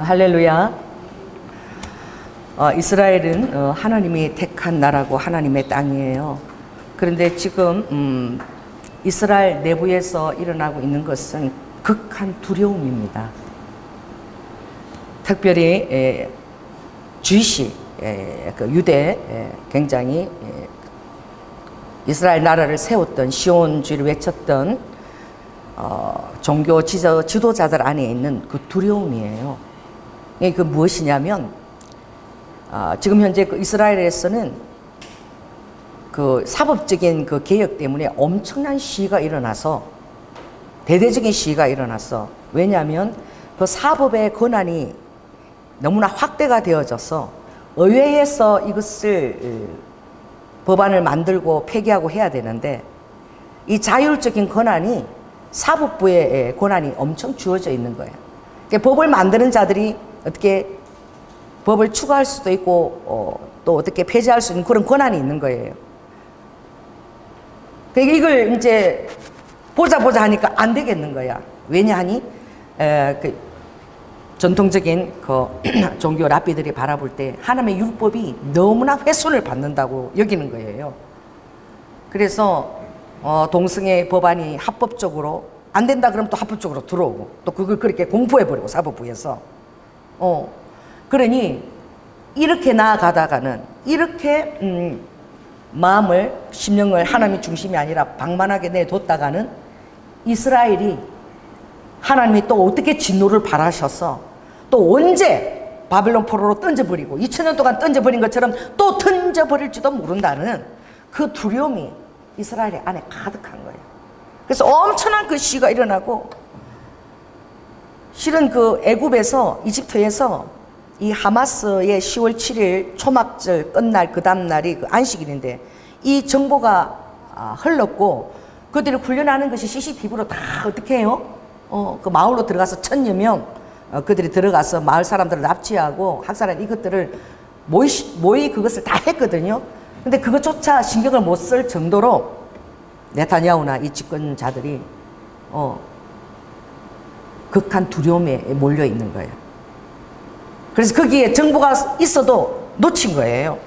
할렐루야. 이스라엘은 하나님이 택한 나라고 하나님의 땅이에요. 그런데 지금 이스라엘 내부에서 일어나고 있는 것은 극한 두려움입니다. 특별히 주이시, 그 유대, 굉장히 이스라엘 나라를 세웠던, 시온주의를 외쳤던 종교 지도자들 안에 있는 그 두려움이에요. 그 무엇이냐면 지금 현재 그 이스라엘에서는 그 사법적인 그 개혁 때문에 엄청난 시위가 일어나서, 대대적인 시위가 일어나서, 왜냐하면 그 사법의 권한이 너무나 확대가 되어져서 의회에서 이것을 법안을 만들고 폐기하고 해야 되는데, 이 자율적인 권한이 사법부의 권한이 엄청 주어져 있는 거예요. 그러니까 법을 만드는 자들이 어떻게 법을 추가할 수도 있고 또 어떻게 폐지할 수 있는 그런 권한이 있는 거예요. 그러니까 이걸 이제 보자 하니까 안 되겠는 거야. 왜냐하니 그 전통적인 그 종교 랍비들이 바라볼 때 하나님의 율법이 너무나 훼손을 받는다고 여기는 거예요. 그래서 동성애 법안이 합법적으로 안 된다 그러면 또 합법적으로 들어오고, 또 그걸 그렇게 공포해버리고 사법부에서. 그러니 이렇게 나아가다가는, 이렇게 마음을, 심령을 하나님이 중심이 아니라 방만하게 내뒀다가는 이스라엘이 하나님이 또 어떻게 진노를 바라셔서 또 언제 바벨론 포로로 던져버리고 2000년 동안 던져버린 것처럼 또 던져버릴지도 모른다는 그 두려움이 이스라엘 안에 가득한 거예요. 그래서 엄청난 그 시위가 일어나고, 실은 그 애굽에서, 이집트에서 이 하마스의 10월 7일 초막절 끝날 그 다음날이 그 안식일인데, 이 정보가 흘렀고 그들이 훈련하는 것이 CCTV로 다 어떻게 해요? 그 마을로 들어가서 1000여 명 그들이 들어가서 마을 사람들을 납치하고 학살한 이것들을 모의 그것을 다 했거든요. 근데 그것조차 신경을 못 쓸 정도로 네타냐후나 이 집권자들이 극한 두려움에 몰려 있는 거예요. 그래서 거기에 정보가 있어도 놓친 거예요.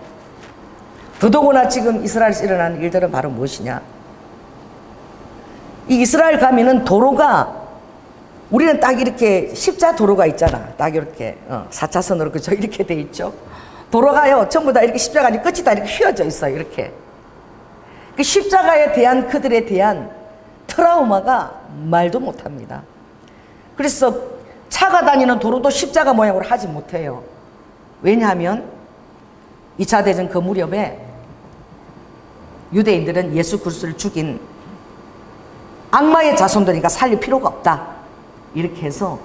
더더구나 지금 이스라엘에서 일어나는 일들은 바로 무엇이냐? 이 이스라엘 가면은 도로가, 우리는 딱 이렇게 십자 도로가 있잖아. 딱 이렇게 4차선으로 그죠? 이렇게 돼 있죠. 도로가요 전부 다 이렇게 십자가 끝이 다 이렇게 휘어져 있어요. 이렇게. 그 십자가에 대한 그들에 대한 트라우마가 말도 못합니다. 그래서 차가 다니는 도로도 십자가 모양으로 하지 못해요. 왜냐하면 2차 대전 그 무렵에 유대인들은 예수 그리스도를 죽인 악마의 자손들이니까 살릴 필요가 없다, 이렇게 해서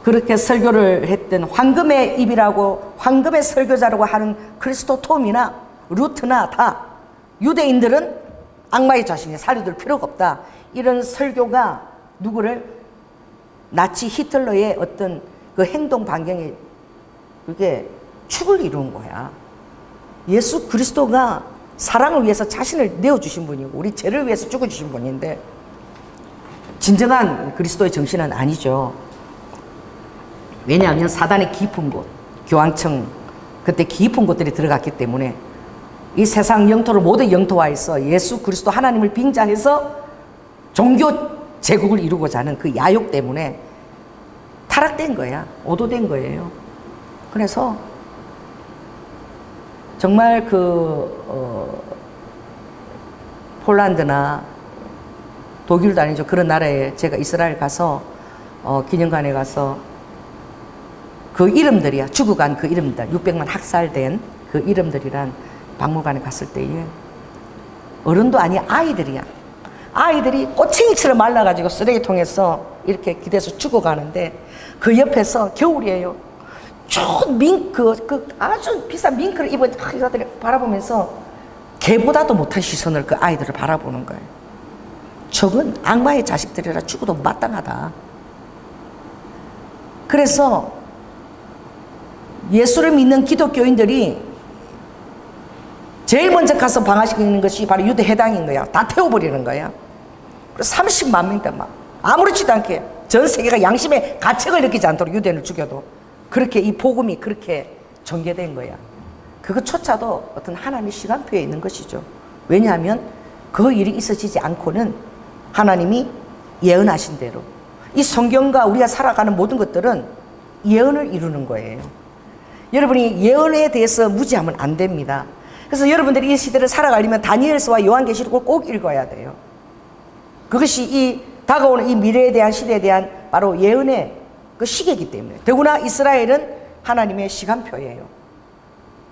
그렇게 설교를 했던 황금의 입이라고, 황금의 설교자라고 하는 크리스토 톰이나 루트나 다 유대인들은 악마의 자신이 살려둘 필요가 없다, 이런 설교가 누구를, 나치 히틀러의 어떤 그 행동 반경에 그게 축을 이룬 거야. 예수 그리스도가 사랑을 위해서 자신을 내어주신 분이고 우리 죄를 위해서 죽어주신 분인데, 진정한 그리스도의 정신은 아니죠. 왜냐하면 사단의 깊은 곳, 교황청, 그때 깊은 곳들이 들어갔기 때문에 이 세상 영토를 모두 영토화해서 예수 그리스도 하나님을 빙자해서 종교 제국을 이루고자 하는 그 야욕 때문에 타락된 거야. 오도된 거예요. 그래서 정말 폴란드나 독일도 아니죠. 그런 나라에 제가 이스라엘 가서 기념관에 가서 그 이름들이야, 죽어간 그 이름들, 600만 학살된 그 이름들이란 박물관에 갔을 때에 어른도 아니야, 아이들이야. 아이들이 꼬챙이처럼 말라가지고 쓰레기통에서 이렇게 기대서 죽어가는데 그 옆에서 겨울이에요. 좋은 그 아주 비싼 밍크를 입은 여자들이 바라보면서 개보다도 못한 시선을 그 아이들을 바라보는 거예요. 저건 악마의 자식들이라 죽어도 마땅하다. 그래서 예수를 믿는 기독교인들이 제일 먼저 가서 방화시키는 것이 바로 유대 해당인 거야. 다 태워버리는 거야. 그래서 30만 명대 막 아무렇지도 않게 전 세계가 양심의 가책을 느끼지 않도록 유대인을 죽여도 그렇게 이 복음이 그렇게 전개된 거야. 그것조차도 어떤 하나님의 시간표에 있는 것이죠. 왜냐하면 그 일이 있어지지 않고는 하나님이 예언하신 대로 이 성경과 우리가 살아가는 모든 것들은 예언을 이루는 거예요. 여러분이 예언에 대해서 무지하면 안 됩니다. 그래서 여러분들이 이 시대를 살아가려면 다니엘서와 요한계시록을 꼭 읽어야 돼요. 그것이 이 다가오는 이 미래에 대한 시대에 대한 바로 예언의 그 시계이기 때문에. 더구나 이스라엘은 하나님의 시간표예요.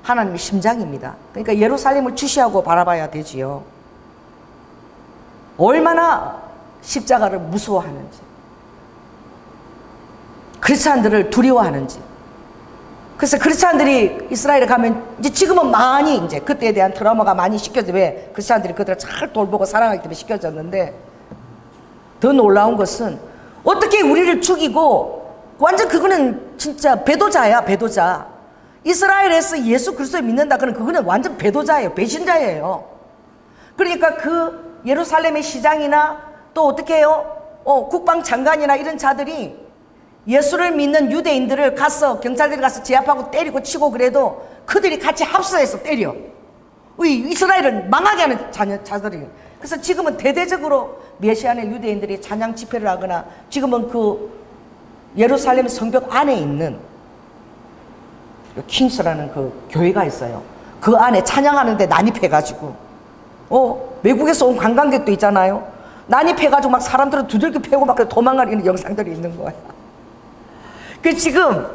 하나님의 심장입니다. 그러니까 예루살렘을 주시하고 바라봐야 되지요. 얼마나 십자가를 무서워하는지, 크리스찬들을 두려워하는지. 그래서 크리스찬들이 이스라엘에 가면 이제 지금은 많이 이제 그때에 대한 트라우마가 많이 씻겨져. 왜? 크리스찬들이 그들을 잘 돌보고 사랑하기 때문에 씻겨졌는데, 더 놀라운 것은 어떻게 우리를 죽이고, 완전 그거는 진짜 배도자야, 배도자. 이스라엘에서 예수 그리스도를 믿는다 그러면 그거는 완전 배도자예요, 배신자예요. 그러니까 그 예루살렘의 시장이나 또 어떻게 해요? 국방장관이나 이런 자들이 예수를 믿는 유대인들을 가서 경찰들이 가서 제압하고 때리고 치고 그래도 그들이 같이 합세해서 때려. 이스라엘을 망하게 하는 자들이에요. 그래서 지금은 대대적으로 메시아의 유대인들이 찬양 집회를 하거나, 지금은 그 예루살렘 성벽 안에 있는 킹스라는 그 교회가 있어요. 그 안에 찬양하는데 난입해가지고, 외국에서 온 관광객도 있잖아요. 난입해가지고 막 사람들은 두들겨 패고 막 도망가는 영상들이 있는 거야. 그 지금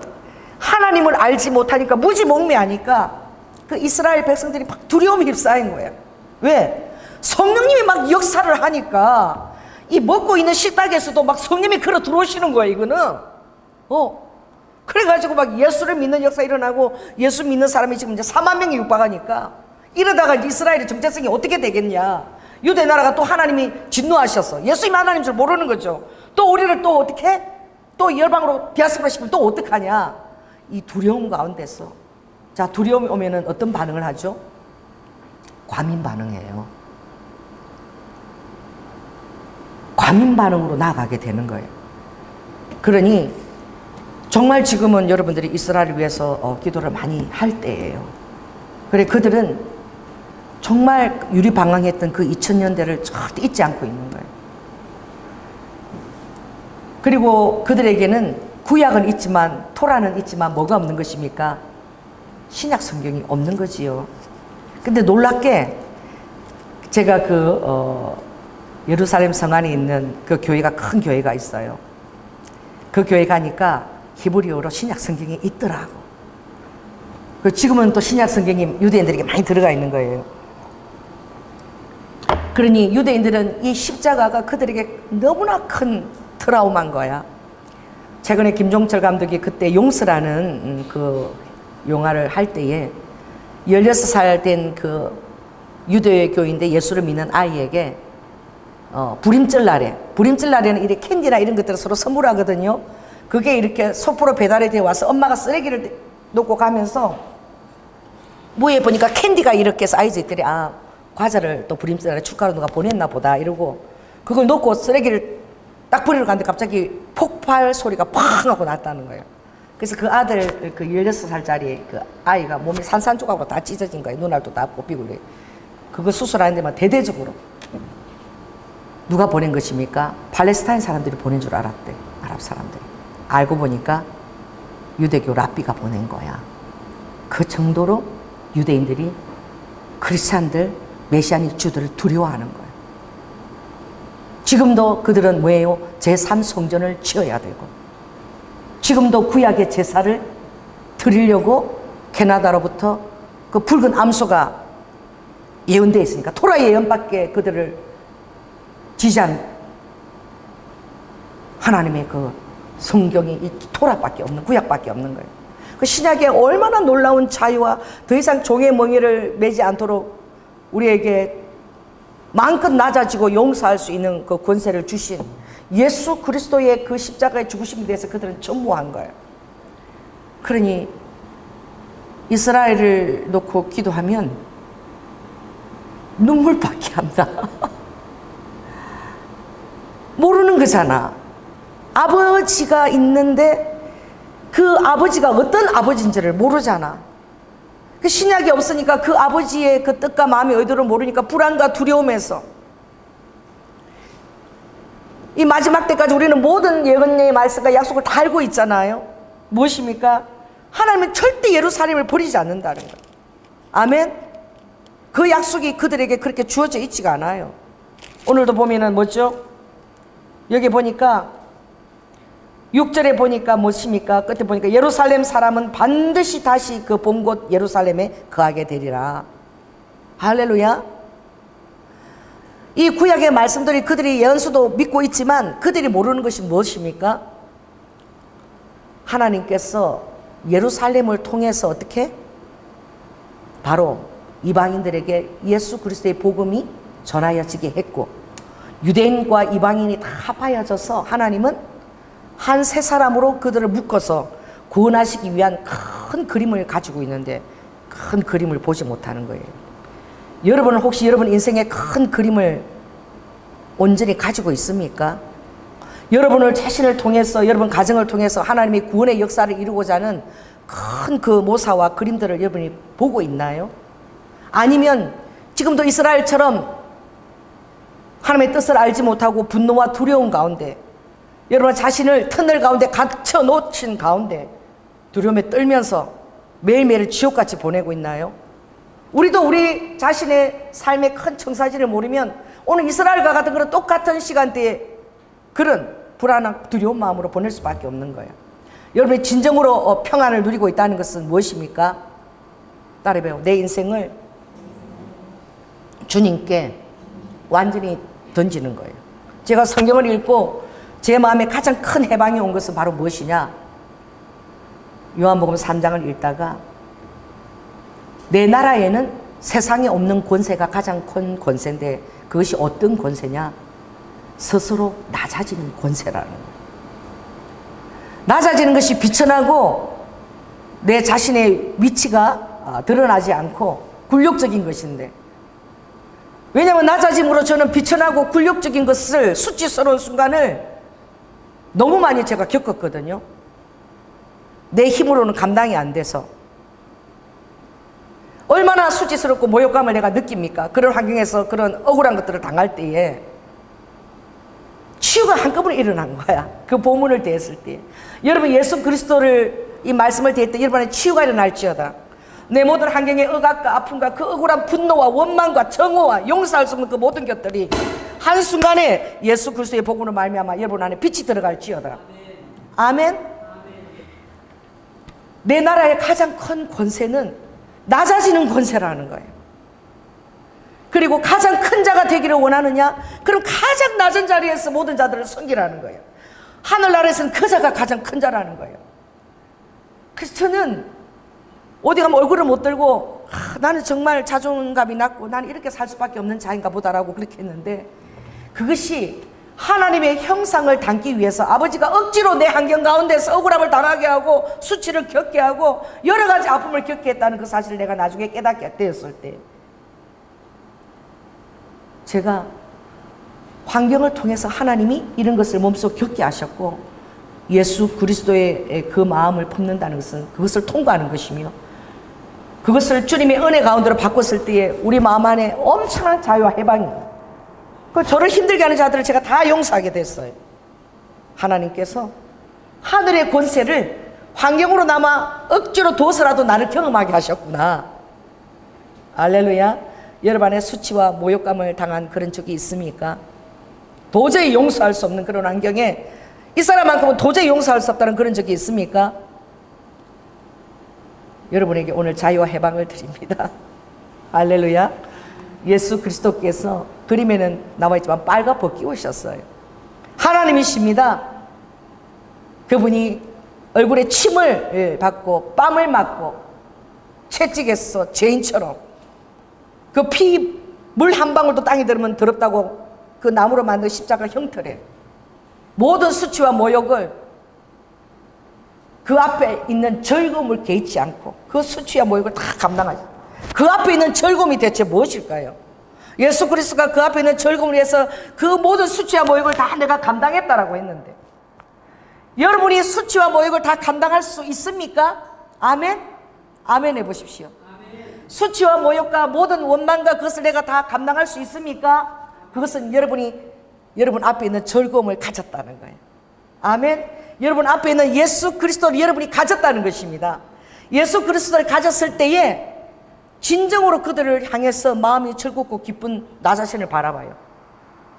하나님을 알지 못하니까, 무지몽매하니까 그 이스라엘 백성들이 막 두려움이 휩싸인 거야. 왜? 성령님이 막 역사를 하니까 이 먹고 있는 식탁에서도 막 성령님이 걸어 들어오시는 거야, 이거는. 그래가지고 막 예수를 믿는 역사 일어나고, 예수 믿는 사람이 지금 이제 4만 명이 육박하니까, 이러다가 이제 이스라엘의 정체성이 어떻게 되겠냐. 유대 나라가 또 하나님이 진노하셔서 예수님이 하나님인 줄 모르는 거죠. 또 우리를 또 어떻게? 또 열방으로 디아스포라 시키면 또 어떡하냐. 이 두려움 가운데서, 자, 두려움이 오면은 어떤 반응을 하죠? 과민 반응이에요. 과민 반응으로 나아가게 되는 거예요. 그러니 정말 지금은 여러분들이 이스라엘을 위해서 기도를 많이 할 때예요. 그래, 그들은 정말 유리방황했던 그 2000년대를 절대 잊지 않고 있는 거예요. 그리고 그들에게는 구약은 있지만, 토라는 있지만 뭐가 없는 것입니까? 신약 성경이 없는 거지요. 근데 놀랍게 제가 예루살렘 성 안에 있는 그 교회가, 큰 교회가 있어요. 그 교회 가니까 히브리어로 신약 성경이 있더라고. 지금은 또 신약 성경이 유대인들에게 많이 들어가 있는 거예요. 그러니 유대인들은 이 십자가가 그들에게 너무나 큰 트라우마인 거야. 최근에 김종철 감독이 그때 용서라는 그 영화를 할 때에 16살 된 그 유대교인데 예수를 믿는 아이에게 부림절 날에는 이렇게 캔디나 이런 것들을 서로 선물하거든요. 그게 이렇게 소포로 배달이 되어 와서 엄마가 쓰레기를 놓고 가면서 무에 보니까 캔디가 이렇게 쌓여져 있더래. 아, 과자를 또 부림절 날에 축하로 누가 보냈나 보다 이러고, 그걸 놓고 쓰레기를 딱 버리러 갔는데 갑자기 폭발 소리가 팡 하고 났다는 거예요. 그래서 그 아들, 그 16살짜리 그 아이가 몸이 산산조각으로 다 찢어진 거예요. 눈알도 다 뽑히고 그래. 그거 수술하는 데만 대대적으로. 누가 보낸 것입니까? 팔레스타인 사람들이 보낸 줄 알았대. 아랍 사람들이. 알고 보니까 유대교 랍비가 보낸 거야. 그 정도로 유대인들이 크리스찬들, 메시아닉 주들을 두려워하는 거예요. 지금도 그들은 뭐예요? 제3성전을 지어야 되고, 지금도 구약의 제사를 드리려고 캐나다로부터 그 붉은 암소가 예언되어 있으니까, 토라의 예언밖에 그들을 지지한 하나님의 그 성경이 이 토라밖에 없는, 구약밖에 없는 거예요. 그 신약에 얼마나 놀라운 자유와 더 이상 종의 멍에를 매지 않도록 우리에게 마음껏 낮아지고 용서할 수 있는 그 권세를 주신 예수 그리스도의 그 십자가의 죽으심에 대해서 그들은 전무한 거예요. 그러니 이스라엘을 놓고 기도하면 눈물밖에 안 나. 모르는 거잖아. 아버지가 있는데 그 아버지가 어떤 아버지인지를 모르잖아. 그 신약이 없으니까 그 아버지의 그 뜻과 마음의 의도를 모르니까 불안과 두려움에서 이 마지막 때까지 우리는 모든 예언의 말씀과 약속을 다 알고 있잖아요. 무엇입니까? 하나님은 절대 예루살렘을 버리지 않는다는 거예요. 아멘. 그 약속이 그들에게 그렇게 주어져 있지가 않아요. 오늘도 보면은 뭐죠? 여기 보니까 6절에 보니까 무엇입니까? 끝에 보니까 예루살렘 사람은 반드시 다시 그 본 곳 예루살렘에 거하게 되리라. 할렐루야. 이 구약의 말씀들이 그들이 예언서도 믿고 있지만 그들이 모르는 것이 무엇입니까? 하나님께서 예루살렘을 통해서 어떻게? 바로 이방인들에게 예수 그리스도의 복음이 전하여지게 했고, 유대인과 이방인이 다 합하여져서 하나님은 한 세 사람으로 그들을 묶어서 구원하시기 위한 큰 그림을 가지고 있는데 큰 그림을 보지 못하는 거예요. 여러분은 혹시 여러분 인생의 큰 그림을 온전히 가지고 있습니까? 여러분을 자신을 통해서, 여러분 가정을 통해서 하나님의 구원의 역사를 이루고자 하는 큰 그 모사와 그림들을 여러분이 보고 있나요? 아니면 지금도 이스라엘처럼 하나님의 뜻을 알지 못하고 분노와 두려움 가운데, 여러분 자신을 터널 가운데 갇혀 놓친 가운데 두려움에 떨면서 매일매일 지옥같이 보내고 있나요? 우리도 우리 자신의 삶의 큰 청사진을 모르면 오늘 이스라엘과 같은 그런 똑같은 시간대에 그런 불안한 두려운 마음으로 보낼 수밖에 없는 거예요. 여러분이 진정으로 평안을 누리고 있다는 것은 무엇입니까? 따라해봐요. 내 인생을 주님께 완전히 던지는 거예요. 제가 성경을 읽고 제 마음에 가장 큰 해방이 온 것은 바로 무엇이냐? 요한복음 3장을 읽다가 내 나라에는 세상에 없는 권세가 가장 큰 권세인데 그것이 어떤 권세냐? 스스로 낮아지는 권세라는 거예요. 낮아지는 것이 비천하고 내 자신의 위치가 드러나지 않고 굴욕적인 것인데, 왜냐하면 낮아짐으로 저는 비천하고 굴욕적인 것을, 수치스러운 순간을 너무 많이 제가 겪었거든요. 내 힘으로는 감당이 안 돼서. 얼마나 수치스럽고 모욕감을 내가 느낍니까? 그런 환경에서 그런 억울한 것들을 당할 때에 치유가 한꺼번에 일어난 거야. 그 보문을 대했을 때. 여러분 예수 그리스도를 이 말씀을 대할 때 여러분의 치유가 일어날지어다. 내 모든 환경의 억압과 아픔과 그 억울한 분노와 원망과 정오와 용서할 수 없는 그 모든 것들이 한순간에 예수 그리스도의 복음으로 말미암아 여러분 안에 빛이 들어갈지어다. 아멘. 내 나라의 가장 큰 권세는 낮아지는 권세라는 거예요. 그리고 가장 큰 자가 되기를 원하느냐? 그럼 가장 낮은 자리에서 모든 자들을 섬기라는 거예요. 하늘나라에서는 그 자가 가장 큰 자라는 거예요. 그래서 저는 어디 가면 얼굴을 못 들고 나는 정말 자존감이 낮고 나는 이렇게 살 수밖에 없는 자인가 보다라고 그렇게 했는데, 그것이 하나님의 형상을 담기 위해서 아버지가 억지로 내 환경 가운데서 억울함을 당하게 하고 수치를 겪게 하고 여러 가지 아픔을 겪게 했다는 그 사실을 내가 나중에 깨닫게 되었을 때, 제가 환경을 통해서 하나님이 이런 것을 몸속 겪게 하셨고 예수 그리스도의 그 마음을 품는다는 것은 그것을 통과하는 것이며, 그것을 주님의 은혜 가운데로 바꿨을 때에 우리 마음 안에 엄청난 자유와 해방입니다. 저를 힘들게 하는 자들을 제가 다 용서하게 됐어요. 하나님께서 하늘의 권세를 환경으로나마 억지로 둬서라도 나를 경험하게 하셨구나. 할렐루야. 여러분 안에 수치와 모욕감을 당한 그런 적이 있습니까? 도저히 용서할 수 없는 그런 환경에 이 사람만큼은 도저히 용서할 수 없다는 그런 적이 있습니까? 여러분에게 오늘 자유와 해방을 드립니다. 할렐루야. 예수 그리스도께서 그림에는 나와 있지만 빨갛게 끼우셨어요. 하나님이십니다. 그분이 얼굴에 침을 받고 뺨을 맞고 채찍에서 죄인처럼 그 피 물 한 방울도 땅에 들으면 더럽다고 그 나무로 만든 십자가 형틀에 모든 수치와 모욕을 그 앞에 있는 즐거움을 개의치 않고 그 수치와 모욕을 다 감당하죠. 그 앞에 있는 즐거움이 대체 무엇일까요? 예수 그리스도가 그 앞에 있는 즐거움을 위해서 그 모든 수치와 모욕을 다 내가 감당했다라고 했는데, 여러분이 수치와 모욕을 다 감당할 수 있습니까? 아멘? 아멘 해보십시오. 수치와 모욕과 모든 원망과 그것을 내가 다 감당할 수 있습니까? 그것은 여러분 앞에 있는 즐거움을 가졌다는 거예요. 아멘? 여러분 앞에 있는 예수 그리스도를 여러분이 가졌다는 것입니다. 예수 그리스도를 가졌을 때에 진정으로 그들을 향해서 마음이 즐겁고 기쁜 나 자신을 바라봐요.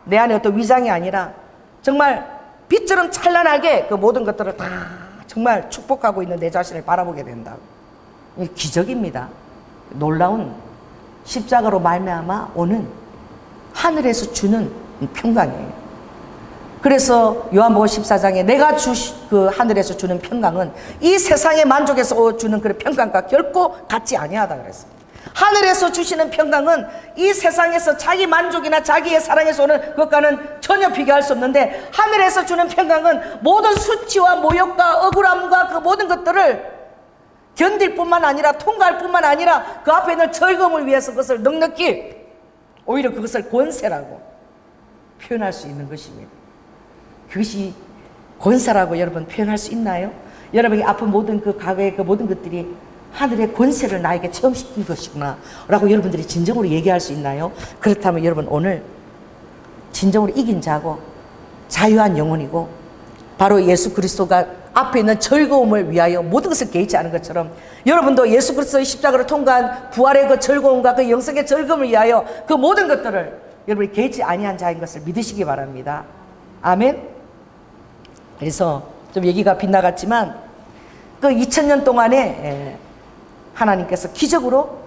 내 안에 어떤 위장이 아니라 정말 빛처럼 찬란하게 그 모든 것들을 다 정말 축복하고 있는 내 자신을 바라보게 된다. 이게 기적입니다. 놀라운 십자가로 말미암아 오는 하늘에서 주는 평강이에요. 그래서 요한복음 14장에 내가 그 하늘에서 주는 평강은 이 세상의 만족에서 주는 그런 평강과 결코 같지 아니하다 그랬어요. 하늘에서 주시는 평강은 이 세상에서 자기 만족이나 자기의 사랑에서 오는 그것과는 전혀 비교할 수 없는데, 하늘에서 주는 평강은 모든 수치와 모욕과 억울함과 그 모든 것들을 견딜 뿐만 아니라 통과할 뿐만 아니라 그 앞에 있는 즐거움을 위해서 그것을 넉넉히 오히려 그것을 권세라고 표현할 수 있는 것입니다. 그것이 권세라고 여러분 표현할 수 있나요? 여러분이 아픈 모든 그 과거의 그 모든 것들이 하늘의 권세를 나에게 체험시킨 것이구나 라고 여러분들이 진정으로 얘기할 수 있나요? 그렇다면 여러분 오늘 진정으로 이긴 자고 자유한 영혼이고 바로 예수 그리스도가 앞에 있는 즐거움을 위하여 모든 것을 개의치 않은 것처럼 여러분도 예수 그리스도의 십자가를 통과한 부활의 그 즐거움과 그 영생의 즐거움을 위하여 그 모든 것들을 여러분이 개의치 아니한 자인 것을 믿으시기 바랍니다. 아멘. 그래서 좀 얘기가 빗나갔지만 그 2000년 동안에 하나님께서 기적으로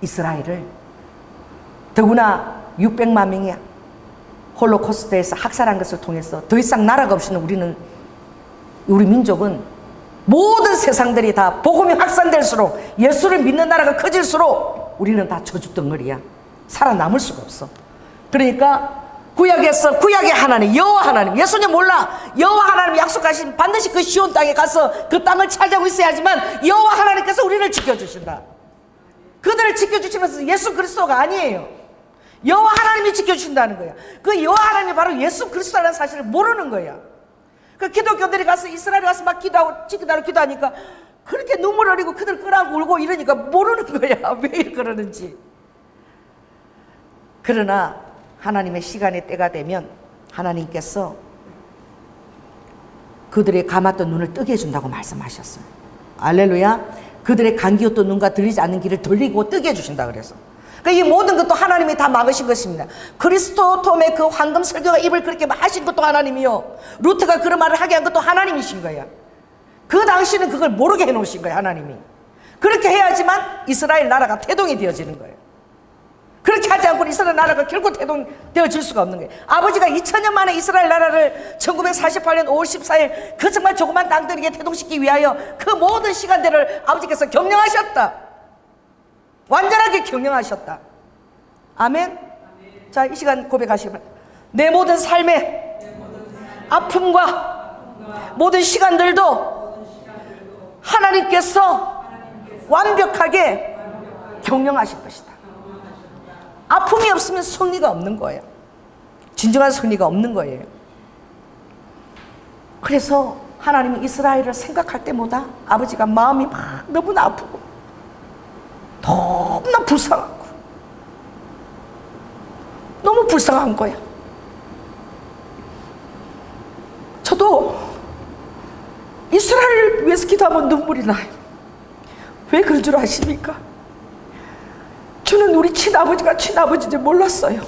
이스라엘을 더구나 600만 명이 홀로코스트에서 학살한 것을 통해서 더 이상 나라가 없이는 우리 민족은 모든 세상들이 다 복음이 확산될수록 예수를 믿는 나라가 커질수록 우리는 다 저주덩어리야. 살아남을 수가 없어. 그러니까 구약의 하나님 여호와 하나님, 예수님 몰라. 여호와 하나님 약속하신 반드시 그 시온 땅에 가서 그 땅을 차지하고 있어야지만 여호와 하나님께서 우리를 지켜주신다. 그들을 지켜주시면서 예수 그리스도가 아니에요. 여호와 하나님이 지켜주신다는 거야. 그 여호와 하나님이 바로 예수 그리스도라는 사실을 모르는 거야. 그 기독교들이 가서 이스라엘에 가서 막 기도하니까 그렇게 눈물 흘리고 그들 끄라고 울고 이러니까 모르는 거야. 왜 그러는지. 그러나 하나님의 시간의 때가 되면 하나님께서 그들의 감았던 눈을 뜨게 해준다고 말씀하셨어요. 알렐루야. 그들의 감기었던 눈과 들리지 않는 길을 돌리고 뜨게 해주신다 그래서. 그러니까 이 모든 것도 하나님이 다 막으신 것입니다. 그리스도톰의 그 황금 설교가 입을 그렇게 하신 것도 하나님이요, 루트가 그런 말을 하게 한 것도 하나님이신 거야. 그 당시는 그걸 모르게 해놓으신 거야 하나님이. 그렇게 해야지만 이스라엘 나라가 태동이 되어지는 거예요. 그렇게 하지 않고는 이스라엘 나라가 결코 태동되어질 수가 없는 거예요. 아버지가 2000년 만에 이스라엘 나라를 1948년 5월 14일 그 정말 조그만 땅들에게 태동시키기 위하여 그 모든 시간들을 아버지께서 경영하셨다. 완전하게 경영하셨다. 아멘. 자, 이 시간 고백하시기 바랍니다. 내 모든 삶의 아픔과 모든 시간들도 하나님께서 완벽하게 경영하실 것이다. 아픔이 없으면 승리가 없는 거예요. 진정한 승리가 없는 거예요. 그래서 하나님이 이스라엘을 생각할 때마다 아버지가 마음이 막 너무나 아프고 너무나 불쌍하고 너무 불쌍한 거야. 저도 이스라엘을 위해서 기도하면 눈물이 나요. 왜 그런 줄 아십니까? 저는 우리 친아버지가 친아버지인지 몰랐어요.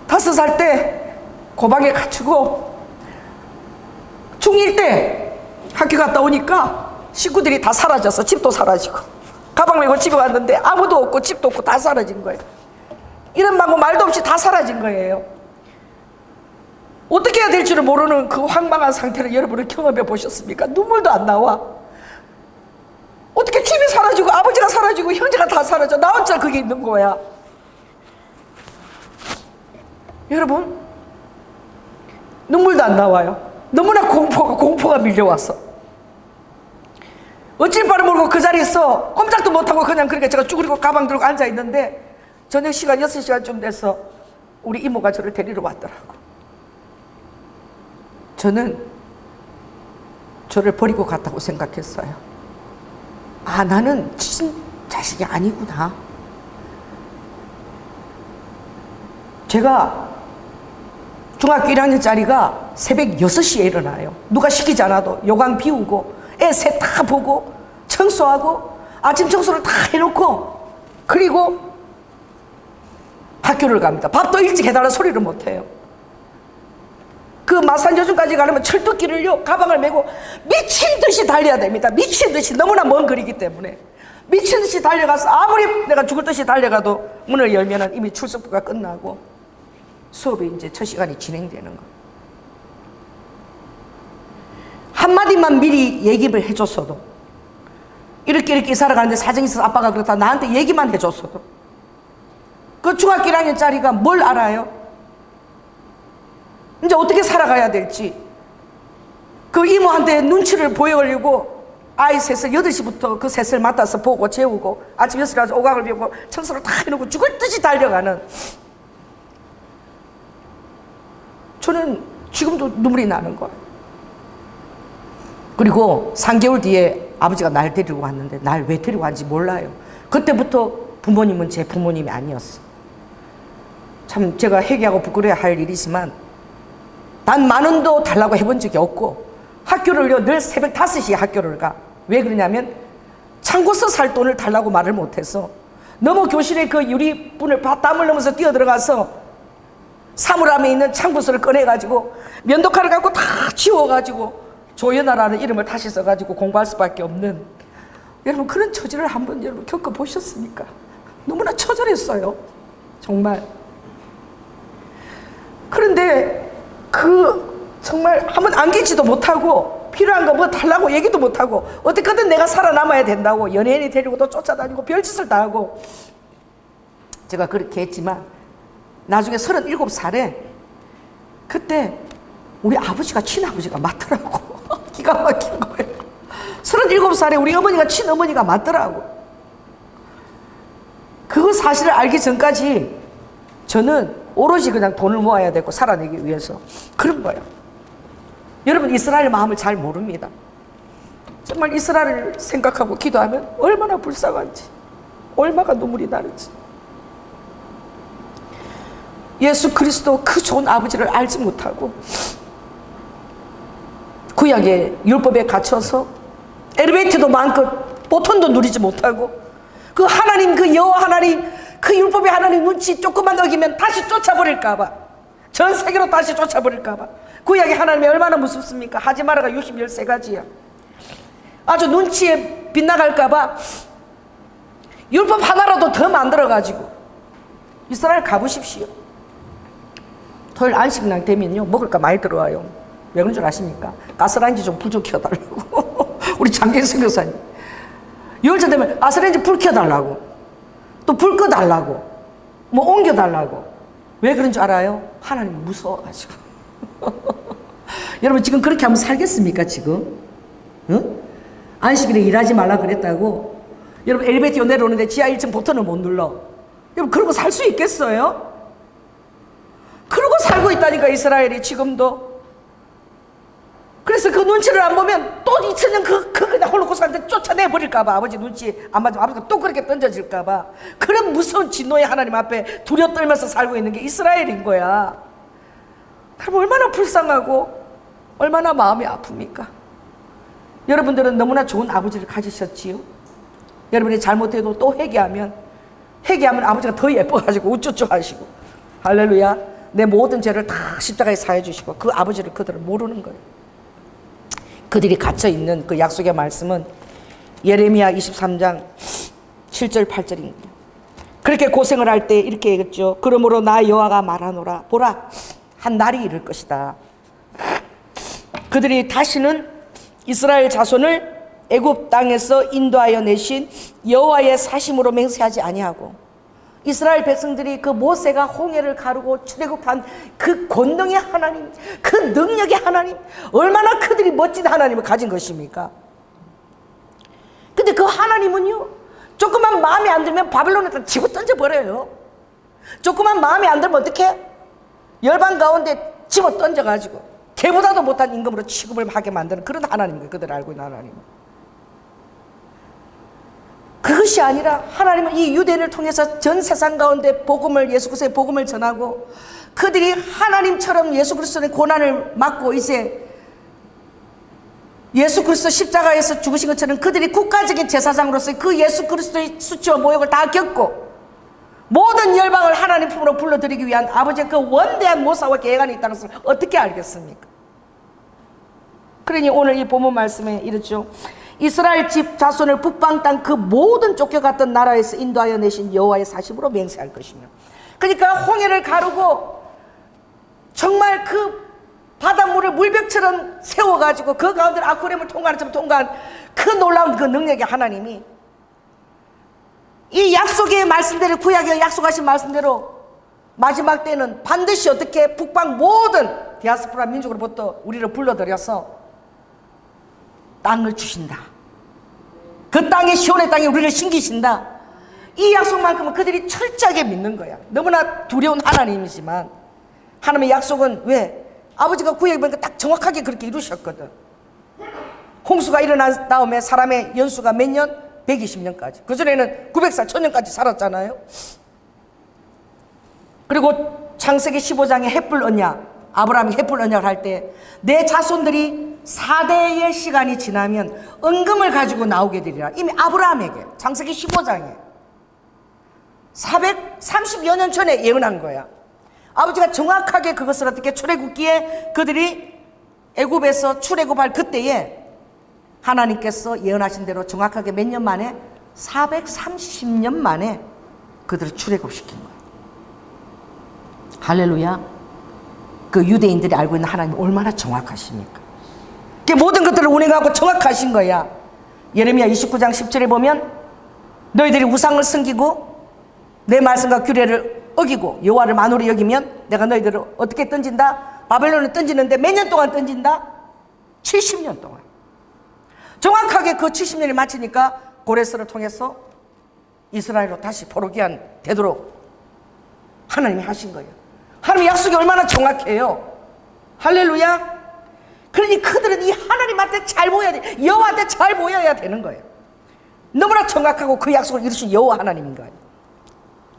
5살 때 고방에 갇히고 중1 때 학교 갔다 오니까 식구들이 다 사라져서 집도 사라지고 가방 메고 집에 왔는데 아무도 없고 집도 없고 다 사라진 거예요. 이름 말고 말도 없이 다 사라진 거예요. 어떻게 해야 될지를 모르는 그 황망한 상태를 여러분은 경험해 보셨습니까? 눈물도 안 나와. 어떻게 집이 사라지고 아버지가 사라지고 형제가 다 사라져 나 혼자 그게 있는 거야. 여러분 눈물도 안 나와요. 너무나 공포가 밀려왔어. 어쩔 바를 모르고 그 자리에서 꼼짝도 못하고 그냥 그렇게 제가 쭈그리고 가방 들고 앉아있는데 저녁 시간 6시간쯤 돼서 우리 이모가 저를 데리러 왔더라고. 저는 저를 버리고 갔다고 생각했어요. 아, 나는 친 자식이 아니구나. 제가 중학교 1학년짜리가 새벽 6시에 일어나요. 누가 시키지 않아도 요강 비우고 애 새 다 보고 청소하고 아침 청소를 다 해놓고 그리고 학교를 갑니다. 밥도 일찍 해달라 소리를 못해요. 그 마산여중까지 가려면 철도길을요 가방을 메고 미친 듯이 달려야 됩니다. 미친 듯이 너무나 먼 거리기 때문에 미친 듯이 달려가서 아무리 내가 죽을 듯이 달려가도 문을 열면은 이미 출석부가 끝나고 수업이 이제 첫 시간이 진행되는 거. 한마디만 미리 얘기를 해줬어도 이렇게 살아가는데 사정이 있어서 아빠가 그렇다 나한테 얘기만 해줬어도 그 중학교 1학년짜리가 뭘 알아요? 이제 어떻게 살아가야 될지 그 이모한테 눈치를 보여가지고 아이 셋을 8시부터 그 셋을 맡아서 보고 재우고 아침 6시 가서 오각을 비우고 청소를 다 해놓고 죽을 듯이 달려가는 저는 지금도 눈물이 나는 거예요. 그리고 3개월 뒤에 아버지가 날 데리고 왔는데 날 왜 데리고 왔는지 몰라요. 그때부터 부모님은 제 부모님이 아니었어. 참 제가 회개하고 부끄러워야 할 일이지만 단 10,000원도 달라고 해본 적이 없고 학교를요 늘 새벽 5시에 학교를 가. 왜 그러냐면 창고서 살 돈을 달라고 말을 못해서 너무 교실에 그 유리문을 땀을 넘어서 뛰어들어가서 사물함에 있는 창구서를 꺼내가지고 면도칼을 갖고 다 지워가지고 조연아라는 이름을 다시 써가지고 공부할 수밖에 없는 여러분 그런 처지를 한번 여러분 겪어보셨습니까? 너무나 처절했어요. 정말. 그런데 정말 한번 안기지도 못하고 필요한 거 뭐 달라고 얘기도 못하고 어떻게든 내가 살아남아야 된다고 연예인이 데리고도 쫓아다니고 별짓을 다 하고 제가 그렇게 했지만 나중에 37살에 그때 우리 아버지가 친아버지가 맞더라고. 기가 막힌 거예요. 37살에 우리 어머니가 친어머니가 맞더라고. 그 사실을 알기 전까지 저는 오로지 그냥 돈을 모아야 되고 살아내기 위해서 그런 거예요. 여러분 이스라엘 마음을 잘 모릅니다. 정말 이스라엘을 생각하고 기도하면 얼마나 불쌍한지 얼마나 눈물이 나는지. 예수 그리스도 그 좋은 아버지를 알지 못하고 구약의 율법에 갇혀서 엘리베이터도 마음껏 보통도 누리지 못하고 그 하나님 그 여호와 하나님 그 율법의 하나님 눈치 조금만 어기면 다시 쫓아버릴까봐 전 세계로 다시 쫓아버릴까봐 구약의 하나님이 얼마나 무섭습니까? 하지 마라가 63가지야. 아주 눈치에 빗나갈까봐 율법 하나라도 더 만들어가지고 이스라엘 가보십시오. 토요일 안식날 되면요 먹을 거 많이 들어와요. 왜 그런 줄 아십니까? 가스레인지 좀 불 좀 켜달라고. 우리 장계승 교사님 유월절 되면 가스레인지 불 켜달라고 또 불 꺼달라고 뭐 옮겨달라고. 왜 그런 줄 알아요? 하나님이 무서워가지고. 여러분 지금 그렇게 하면 살겠습니까 지금? 응? 안식일에 일하지 말라 그랬다고 여러분 엘리베이터 내려오는데 지하 1층 버튼을 못 눌러. 여러분 그러고 살 수 있겠어요? 그러고 살고 있다니까 이스라엘이 지금도. 그래서 그 눈치를 안 보면 또 2000년 그냥 홀로코스트한테 쫓아내버릴까봐 아버지 눈치 안 맞으면 아버지가 또 그렇게 던져질까봐 그런 무서운 진노의 하나님 앞에 두려 떨면서 살고 있는 게 이스라엘인 거야. 그럼 얼마나 불쌍하고 얼마나 마음이 아픕니까? 여러분들은 너무나 좋은 아버지를 가지셨지요. 여러분이 잘못해도 또 회개하면 아버지가 더 예뻐가지고 우쭈쭈 하시고 할렐루야 내 모든 죄를 다 십자가에 사해 주시고 그 아버지를 그들은 모르는 거예요. 그들이 갇혀있는 그 약속의 말씀은 예레미야 23장 7절 8절입니다. 그렇게 고생을 할 때 이렇게 얘기했죠. 그러므로 나 여호와가 말하노라 보라 한 날이 이를 것이다. 그들이 다시는 이스라엘 자손을 애굽 땅에서 인도하여 내신 여호와의 사심으로 맹세하지 아니하고 이스라엘 백성들이 그 모세가 홍해를 가르고 출애굽한 그 권능의 하나님, 그 능력의 하나님, 얼마나 그들이 멋진 하나님을 가진 것입니까? 근데 그 하나님은요 조금만 마음에 안 들면 바벨론에다 집어 던져버려요. 조금만 마음에 안 들면 어떻게? 열방 가운데 집어 던져가지고 개보다도 못한 임금으로 취급을 하게 만드는 그런 하나님이에요. 그들을 알고 있는 하나님. 그것이 아니라 하나님은 이 유대인을 통해서 전 세상 가운데 복음을, 예수 그리스도의 복음을 전하고 그들이 하나님처럼 예수 그리스도의 고난을 맡고 이제 예수 그리스도 십자가에서 죽으신 것처럼 그들이 국가적인 제사장으로서 그 예수 그리스도의 수치와 모욕을 다 겪고 모든 열방을 하나님 품으로 불러들이기 위한 아버지의 그 원대한 모사와 계획안이 있다는 것을 어떻게 알겠습니까? 그러니 오늘 이 본문 말씀에 이르죠. 이스라엘 집 자손을 북방 땅 그 모든 쫓겨갔던 나라에서 인도하여 내신 여호와의 사심으로 맹세할 것이며. 그러니까 홍해를 가르고 정말 그 바닷물을 물벽처럼 세워가지고 그 가운데 아쿠렘을 통과하는 것처럼 통과한 그 놀라운 그 능력의 하나님이 이 약속의 말씀대로, 구약에 약속하신 말씀대로 마지막 때는 반드시 어떻게 북방 모든 디아스포라 민족으로부터 우리를 불러들여서 땅을 주신다. 그 땅에, 시온의 땅에 우리를 심기신다. 이 약속만큼은 그들이 철저하게 믿는 거야. 너무나 두려운 하나님이지만 하나님의 약속은 왜? 아버지가 구약에 보니까 딱 정확하게 그렇게 이루셨거든. 홍수가 일어난 다음에 사람의 연수가 몇 년? 120년까지. 그전에는 900살, 1000년까지 살았잖아요. 그리고 창세기 15장에 햇불 언약, 아브라함이 햇불 언약을 할 때 내 자손들이 4대의 시간이 지나면 은금을 가지고 나오게 되리라. 이미 아브라함에게 창세기 15장에 430여 년 전에 예언한 거야. 아버지가 정확하게 그것을 어떻게 출애굽기에 그들이 애굽에서 출애굽할 그때에 하나님께서 예언하신 대로 정확하게 몇 년 만에 430년 만에 그들을 출애굽시킨 거예요. 할렐루야. 그 유대인들이 알고 있는 하나님이 얼마나 정확하십니까? 그 모든 것들을 운행하고 정확하신 거야. 예레미야 29장 10절에 보면 너희들이 우상을 섬기고 내 말씀과 규례를 어기고 여호와를 만홀히 여기면 내가 너희들을 어떻게 던진다? 바벨론을 던지는데 몇 년 동안 던진다? 70년 동안. 정확하게 그 70년이 마치니까 고레스를 통해서 이스라엘로 다시 포로기한 되도록 하나님이 하신 거예요. 하나님의 약속이 얼마나 정확해요. 할렐루야. 그러니 그들은 이 하나님한테 잘 보여야 돼. 여호와한테 잘 보여야 되는 거예요. 너무나 정확하고 그 약속을 이루신 여호와 하나님인 거예요.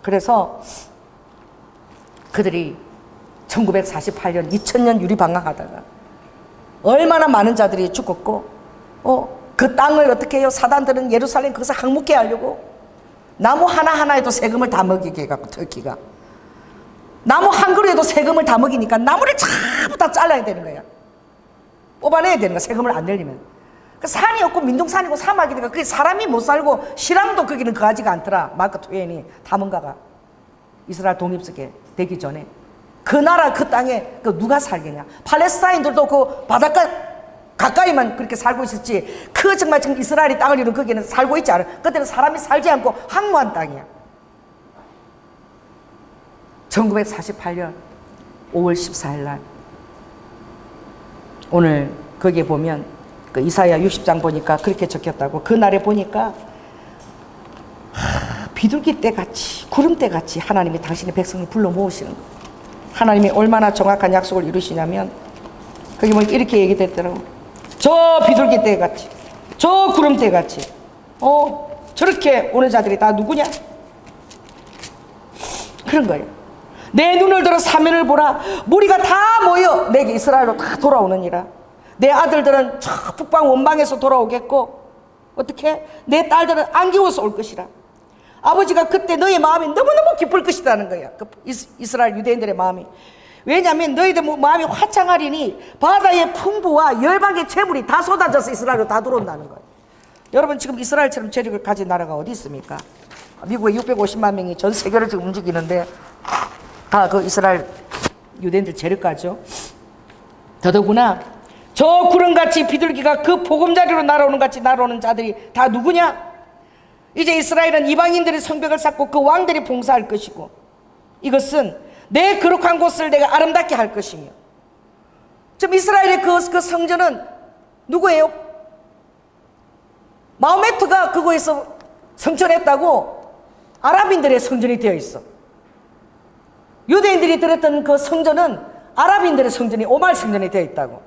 그래서 그들이 1948년 2000년 유리방황하다가 얼마나 많은 자들이 죽었고 그 땅을 어떻게 해요? 사단들은 예루살렘 거기서 항복해 하려고 나무 하나하나에도 세금을 다 먹이게 해갖고 터키가 나무 한 그루에도 세금을 다 먹이니까 나무를 전부 다 잘라야 되는 거야. 뽑아내야 되는 거야. 세금을 안 내려면. 그 산이 없고 민둥산이고 사막이니까 그게 사람이 못 살고 신앙도 거기는 거하지가 않더라. 마크 트웨인이 탐험가가 이스라엘 독립석에 되기 전에 그 나라 그 땅에 그 누가 살겠냐. 팔레스타인들도 그 바닷가 가까이만 그렇게 살고 있었지 그 정말 지금 이스라엘이 땅을 이룬 거기는 살고 있지 않아. 그때는 사람이 살지 않고 항무한 땅이야. 1948년 5월 14일 날 오늘 거기에 보면 그 이사야 60장 보니까 그렇게 적혔다고. 그 날에 보니까 비둘기 떼같이 구름 떼같이 하나님이 당신의 백성을 불러 모으시는 거예요. 하나님이 얼마나 정확한 약속을 이루시냐면 거기 보니까 이렇게 얘기됐더라고. 저 비둘기 떼같이 저 구름 떼같이 저렇게 오는 자들이 다 누구냐? 그런 거예요. 내 눈을 들어 사면을 보라. 무리가 다 모여 내게 이스라엘로 다 돌아오느니라. 내 아들들은 저 북방 원방에서 돌아오겠고 어떻게? 내 딸들은 안기워서 올 것이라. 아버지가 그때 너의 마음이 너무너무 기쁠 것이라는 거야. 그 이스라엘 유대인들의 마음이. 왜냐하면 너희들 마음이 화창하리니 바다의 풍부와 열방의 재물이 다 쏟아져서 이스라엘로 다 들어온다는 거예요. 여러분 지금 이스라엘처럼 재력을 가진 나라가 어디 있습니까? 미국에 650만 명이 전 세계를 지금 움직이는데 다 그 이스라엘 유대인들 재력가죠. 더더구나 저 구름같이 비둘기가 그 보금자리로 날아오는 같이 날아오는 자들이 다 누구냐? 이제 이스라엘은 이방인들의 성벽을 쌓고 그 왕들이 봉사할 것이고 이것은 내 거룩한 곳을 내가 아름답게 할 것이며. 지금 이스라엘의 그 성전은 누구예요? 마호메트가 그거에서 성전했다고 아랍인들의 성전이 되어 있어. 유대인들이 들었던 그 성전은 아랍인들의 성전이 오말 성전이 되어 있다고.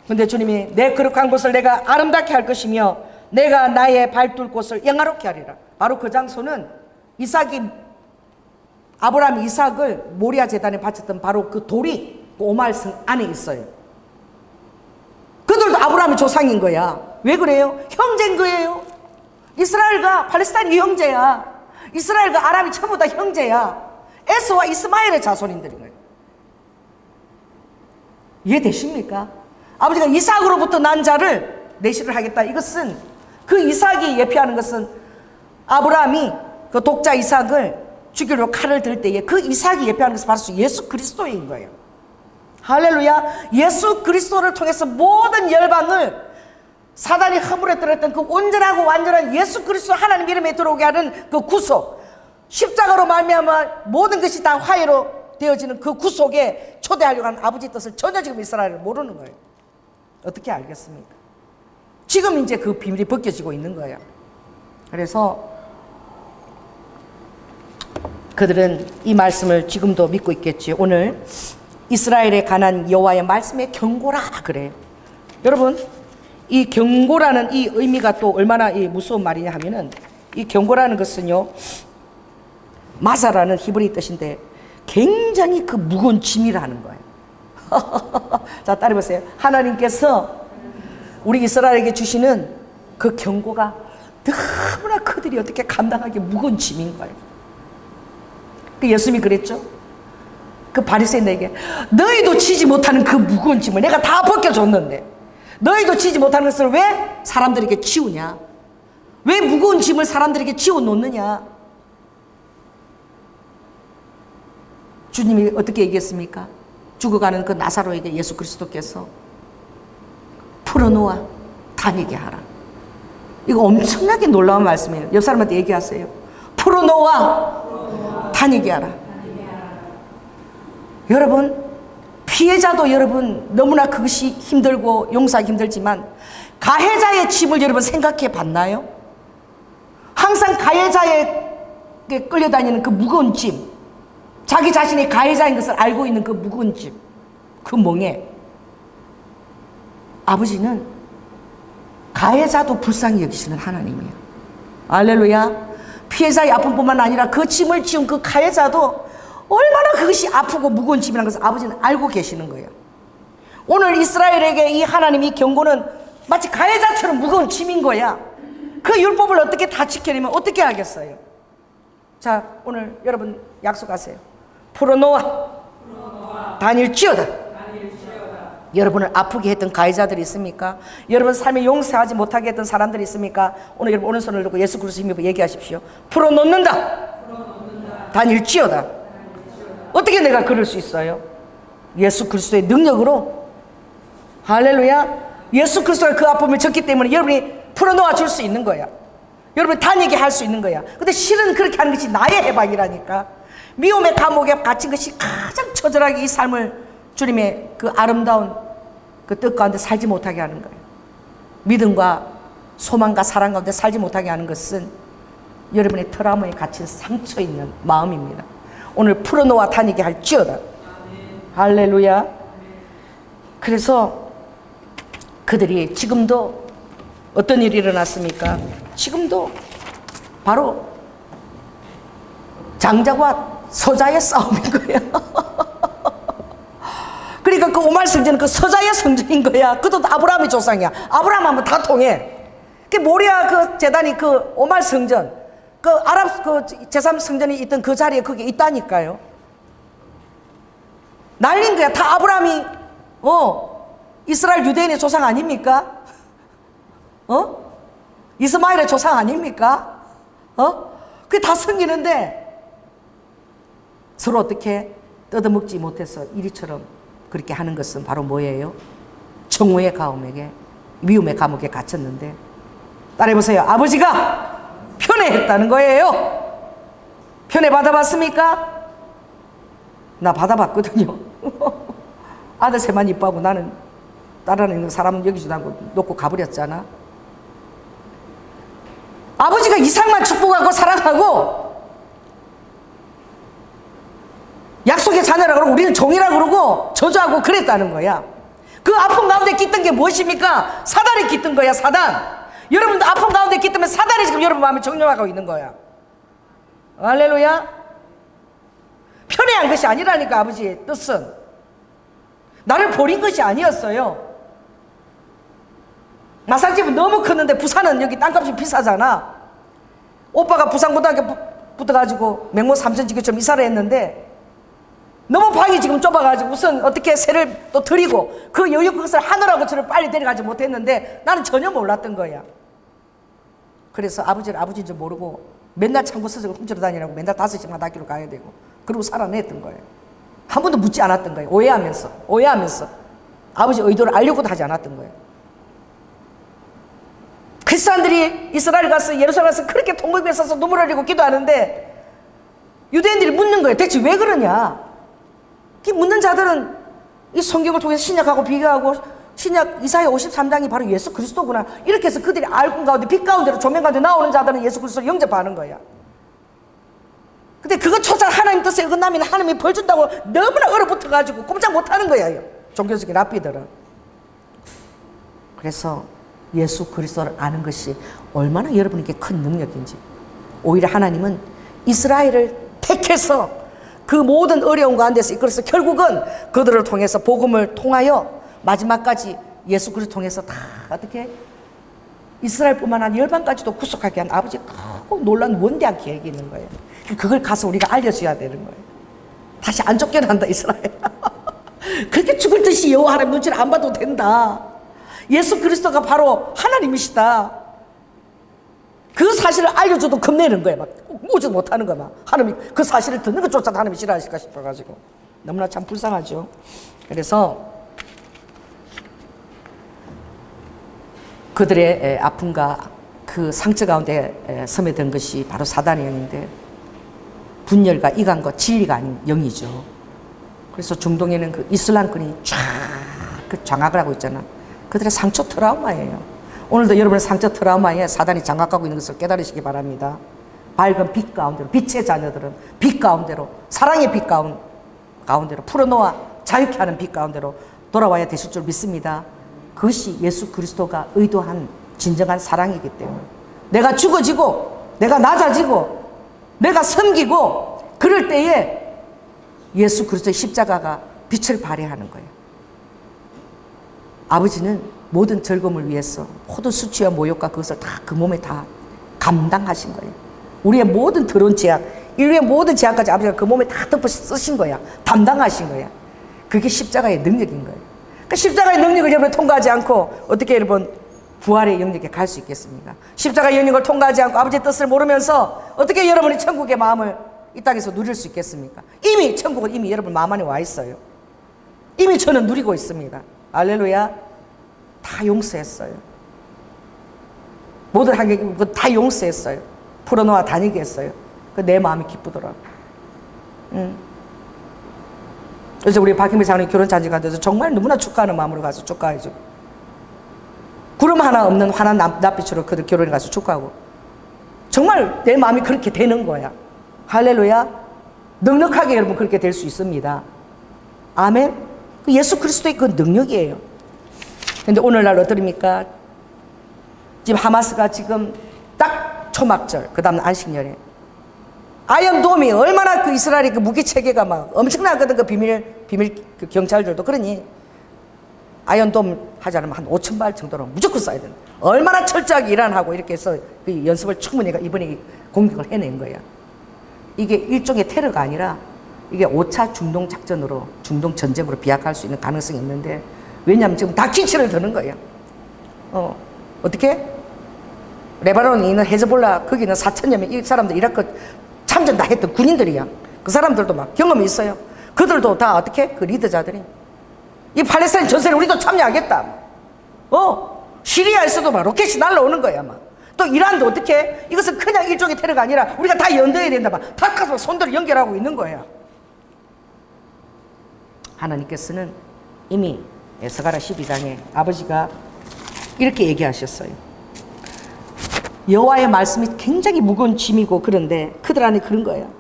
근데 주님이 내 거룩한 곳을 내가 아름답게 할 것이며 내가 나의 발둘 곳을 영화롭게 하리라. 바로 그 장소는 아브라함이 이삭을 모리아 제단에 바쳤던 바로 그 돌이 그 오말성 안에 있어요. 그들도 아브라함의 조상인 거야. 왜 그래요? 형제인 거예요. 이스라엘과 팔레스타인이 형제야. 이스라엘과 아람이 전부 다 형제야. 에서와 이스마엘의 자손인들인 거예요. 이해되십니까? 아버지가 이삭으로부터 난 자를 내시를 하겠다. 이것은 그 이삭이 예표하는 것은 아브라함이 그 독자 이삭을 죽이려 칼을 들 때에 그 이삭이 예표하는 것은 바로 예수 그리스도인 거예요. 할렐루야. 예수 그리스도를 통해서 모든 열방을 사단이 허물어뜨렸던 그 온전하고 완전한 예수 그리스도 하나님 이름에 들어오게 하는 그 구속, 십자가로 말미암아 모든 것이 다 화해로 되어지는 그 구속에 초대하려고 하는 아버지 뜻을 전혀 지금 이스라엘은 모르는 거예요. 어떻게 알겠습니까? 지금 이제 그 비밀이 벗겨지고 있는 거예요. 그래서 그들은 이 말씀을 지금도 믿고 있겠지. 오늘 이스라엘에 관한 여호와의 말씀의 경고라 그래요. 여러분, 이 경고라는 이 의미가 또 얼마나 이 무서운 말이냐 하면은, 이 경고라는 것은요, 마사라는 히브리 뜻인데 굉장히 그 무거운 짐이라는 거예요. 자, 따라해보세요. 하나님께서 우리 이스라엘에게 주시는 그 경고가 너무나 그들이 어떻게 감당하기 무거운 짐인 거예요. 그 예수님이 그랬죠. 그 바리새인에게 너희도 지지 못하는 그 무거운 짐을 내가 다 벗겨줬는데 너희도 지지 못하는 것을 왜 사람들에게 지우냐? 왜 무거운 짐을 사람들에게 지워 놓느냐? 주님이 어떻게 얘기했습니까? 죽어가는 그 나사로에게 예수 그리스도께서 풀어놓아 다니게 하라. 이거 엄청나게 놀라운 말씀이에요. 옆 사람한테 얘기하세요. 풀어놓아 다니게 하라. 여러분, 피해자도 여러분 너무나 그것이 힘들고 용서하기 힘들지만 가해자의 짐을 여러분 생각해 봤나요? 항상 가해자에게 끌려다니는 그 무거운 짐, 자기 자신이 가해자인 것을 알고 있는 그 무거운 짐, 그 멍에 아버지는 가해자도 불쌍히 여기시는 하나님이에요. 할렐루야. 피해자의 아픔뿐만 아니라 그 짐을 지은 그 가해자도 얼마나 그것이 아프고 무거운 짐이라는 것을 아버지는 알고 계시는 거예요. 오늘 이스라엘에게 이 하나님이 경고는 마치 가해자처럼 무거운 짐인 거야. 그 율법을 어떻게 다 지키려면 어떻게 하겠어요? 자, 오늘 여러분 약속하세요. 풀어놓아 다닐지어다. 여러분을 아프게 했던 가해자들이 있습니까? 여러분 삶에 용서하지 못하게 했던 사람들이 있습니까? 오늘 여러분 오른손을 들고 예수 그리스도 힘입어 얘기하십시오. 풀어놓는다. 다닐지어다. 어떻게 내가 그럴 수 있어요? 예수 그리스도의 능력으로. 할렐루야. 예수 그리스도가 그 아픔을 졌기 때문에 여러분이 풀어놓아 줄 수 있는 거야. 여러분이 다니게 할 수 있는 거야. 근데 실은 그렇게 하는 것이 나의 해방이라니까. 미움의 감옥에 갇힌 것이 가장 처절하게 이 삶을 주님의 그 아름다운 그 뜻 가운데 살지 못하게 하는 거예요. 믿음과 소망과 사랑 가운데 살지 못하게 하는 것은 여러분의 트라우마에 갇힌 상처 있는 마음입니다. 오늘 풀어놓아 다니게 할지어다. 할렐루야. 그래서 그들이 지금도 어떤 일이 일어났습니까? 지금도 바로 장자와 서자의 싸움인 거야. 그러니까 그 오말 성전은 그 서자의 성전인 거야. 그도 아브라함의 조상이야. 아브라함 하면 다 통해. 그 모리아 그 재단이 그 오말 성전, 그 아랍 그 제3 성전이 있던 그 자리에 그게 있다니까요. 난린 거야. 다 아브라함이 이스라엘 유대인의 조상 아닙니까? 이스마엘의 조상 아닙니까? 그게 다 섬기는데 서로 어떻게 뜯어먹지 못해서 이리처럼 그렇게 하는 것은 바로 뭐예요? 정오의 가움에게, 미움의 감옥에 갇혔는데, 따라해보세요. 아버지가 편애했다는 거예요. 편애 받아봤습니까? 나 받아봤거든요. 아들 셋만 이뻐하고 나는 다른 사람은 여기지도 않고 놓고 가버렸잖아. 아버지가 이삭만 축복하고 사랑하고 약속의 하나님의 자녀라 그러고 우리는 종이라 그러고 저주하고 그랬다는 거야. 그 아픔 가운데 깃든 게 무엇입니까? 사단이 깃든 거야, 사단. 여러분도 아픔 가운데 깃들면 사단이 지금 여러분 마음에 정령하고 있는 거야. 할렐루야. 편애한 것이 아니라니까. 아버지의 뜻은 나를 버린 것이 아니었어요. 마산집은 너무 컸는데 부산은 여기 땅값이 비싸잖아. 오빠가 부산고등학교 붙어가지고 맹모 삼천지교처럼 이사를 했는데 너무 방이 지금 좁아가지고 우선 어떻게 세를 또 드리고 그 여유 그것을 하느라고 저를 빨리 데려가지 못했는데 나는 전혀 몰랐던 거야. 그래서 아버지를 아버지인 줄 모르고 맨날 창고 서적을 훔치러 다니라고 맨날 5시간 학교로 가야 되고 그러고 살아냈던 거예요. 한 번도 묻지 않았던 거예요. 오해하면서 아버지 의도를 알려고도 하지 않았던 거예요. 크리스찬들이 이스라엘 가서 예루살렘 가서 그렇게 통곡에 서서 눈물 흘리고 기도하는데 유대인들이 묻는 거예요. 대체 왜 그러냐? 이 묻는 자들은 이 성경을 통해서 신약하고 비교하고 신약 이사야 53장이 바로 예수 그리스도구나. 이렇게 해서 그들이 알고 가운데 빛 가운데로 조명 가운데 나오는 자들은 예수 그리스도를 영접하는 거야. 근데 그것조차 하나님 뜻에 어긋나면 하나님이 벌 준다고 너무나 얼어붙어가지고 꼼짝 못하는 거예요. 종교적인 랍비들은. 그래서 예수 그리스도를 아는 것이 얼마나 여러분에게 큰 능력인지. 오히려 하나님은 이스라엘을 택해서 그 모든 어려운 가운데서 이끌어서 결국은 그들을 통해서 복음을 통하여 마지막까지 예수 그리스도 통해서 다 어떻게 이스라엘뿐만 아니라 열방까지도 구속하게 한 아버지의 크고 놀라운 원대한 계획이 있는 거예요. 그걸 가서 우리가 알려줘야 되는 거예요. 다시 안 쫓겨난다 이스라엘. 그렇게 죽을 듯이 여호와 하나님 눈치를 안 봐도 된다. 예수 그리스도가 바로 하나님이시다. 그 사실을 알려줘도 겁내는 거예요. 막 오지도 못하는 거야. 막 하나님이 그 사실을 듣는 것조차도 하나님이 싫어하실까 싶어가지고 너무나 참 불쌍하죠. 그래서 그들의 아픔과 그 상처 가운데 스며든 것이 바로 사단의 영인데 분열과 이간과 진리가 아닌 영이죠. 그래서 중동에는 그 이슬람권이 쫙 그 장악을 하고 있잖아. 그들의 상처 트라우마예요. 오늘도 여러분의 상처 트라우마에 사단이 장악하고 있는 것을 깨달으시기 바랍니다. 밝은 빛 가운데로, 빛의 자녀들은 빛 가운데로, 사랑의 빛 가운데로 풀어놓아 자유케 하는 빛 가운데로 돌아와야 되실 줄 믿습니다. 그것이 예수 그리스도가 의도한 진정한 사랑이기 때문에 내가 죽어지고 내가 낮아지고 내가 섬기고 그럴 때에 예수 그리스도의 십자가가 빛을 발해하는 거예요. 아버지는 모든 즐거움을 위해서 모든 수치와 모욕과 그것을 다 그 몸에 다 감당하신 거예요. 우리의 모든 더러운 죄악, 인류의 모든 죄악까지 아버지가 그 몸에 다 덮어 쓰신 거야. 담당하신 거야. 그게 십자가의 능력인 거예요. 그러니까 십자가의 능력을 여러분 통과하지 않고 어떻게 여러분 부활의 영역에 갈 수 있겠습니까? 십자가의 영역을 통과하지 않고 아버지의 뜻을 모르면서 어떻게 여러분이 천국의 마음을 이 땅에서 누릴 수 있겠습니까? 이미 천국은 이미 여러분 마음 안에 와 있어요. 이미 저는 누리고 있습니다. 할렐루야. 다 용서했어요. 모든 환경 다 용서했어요. 풀어놓아 다니게 했어요. 내 마음이 기쁘더라고. 그래서 우리 박희미 장로님 결혼 잔치가 돼서 정말 너무나 축하하는 마음으로 가서 축하해주고 구름 하나 없는 환한 낯빛으로 그들 결혼에 가서 축하하고 정말 내 마음이 그렇게 되는 거야. 할렐루야. 넉넉하게 여러분 그렇게 될 수 있습니다. 아멘. 그 예수 그리스도의 그 능력이에요. 근데 오늘날 어떠립니까? 지금 하마스가 지금 딱 초막절, 그 다음 안식년에 아이언돔이 얼마나 그 이스라엘의 그 무기 체계가 막 엄청나거든. 그 비밀 그 경찰들도 그러니 아이언돔 하지 않으면 한 5,000발 정도로 무조건 쏴야 된다. 얼마나 철저하게 일하고 이렇게 해서 그 연습을 충분히 이번에 공격을 해낸 거야. 이게 일종의 테러가 아니라 이게 5차 중동 작전으로 중동 전쟁으로 비약할 수 있는 가능성이 있는데 왜냐하면 지금 다 기치를 드는 거예요. 어떻게? 레바논에 있는 헤즈볼라 거기는 4,000여 명 이 사람들 이라크 참전 다 했던 군인들이야. 그 사람들도 막 경험이 있어요. 그들도 다 어떻게? 그 리더자들이 이 팔레스타인 전선에 우리도 참여하겠다. 시리아에서도 막 로켓이 날라오는 거야. 막. 또 이란도 어떻게? 이것은 그냥 일종의 테러가 아니라 우리가 다 연대해야 된다. 막. 다 가서 손들을 연결하고 있는 거야. 하나님께서는 이미 스가랴 12장에 아버지가 이렇게 얘기하셨어요. 여호와의 말씀이 굉장히 무거운 짐이고 그런데 그들 안에 그런 거예요.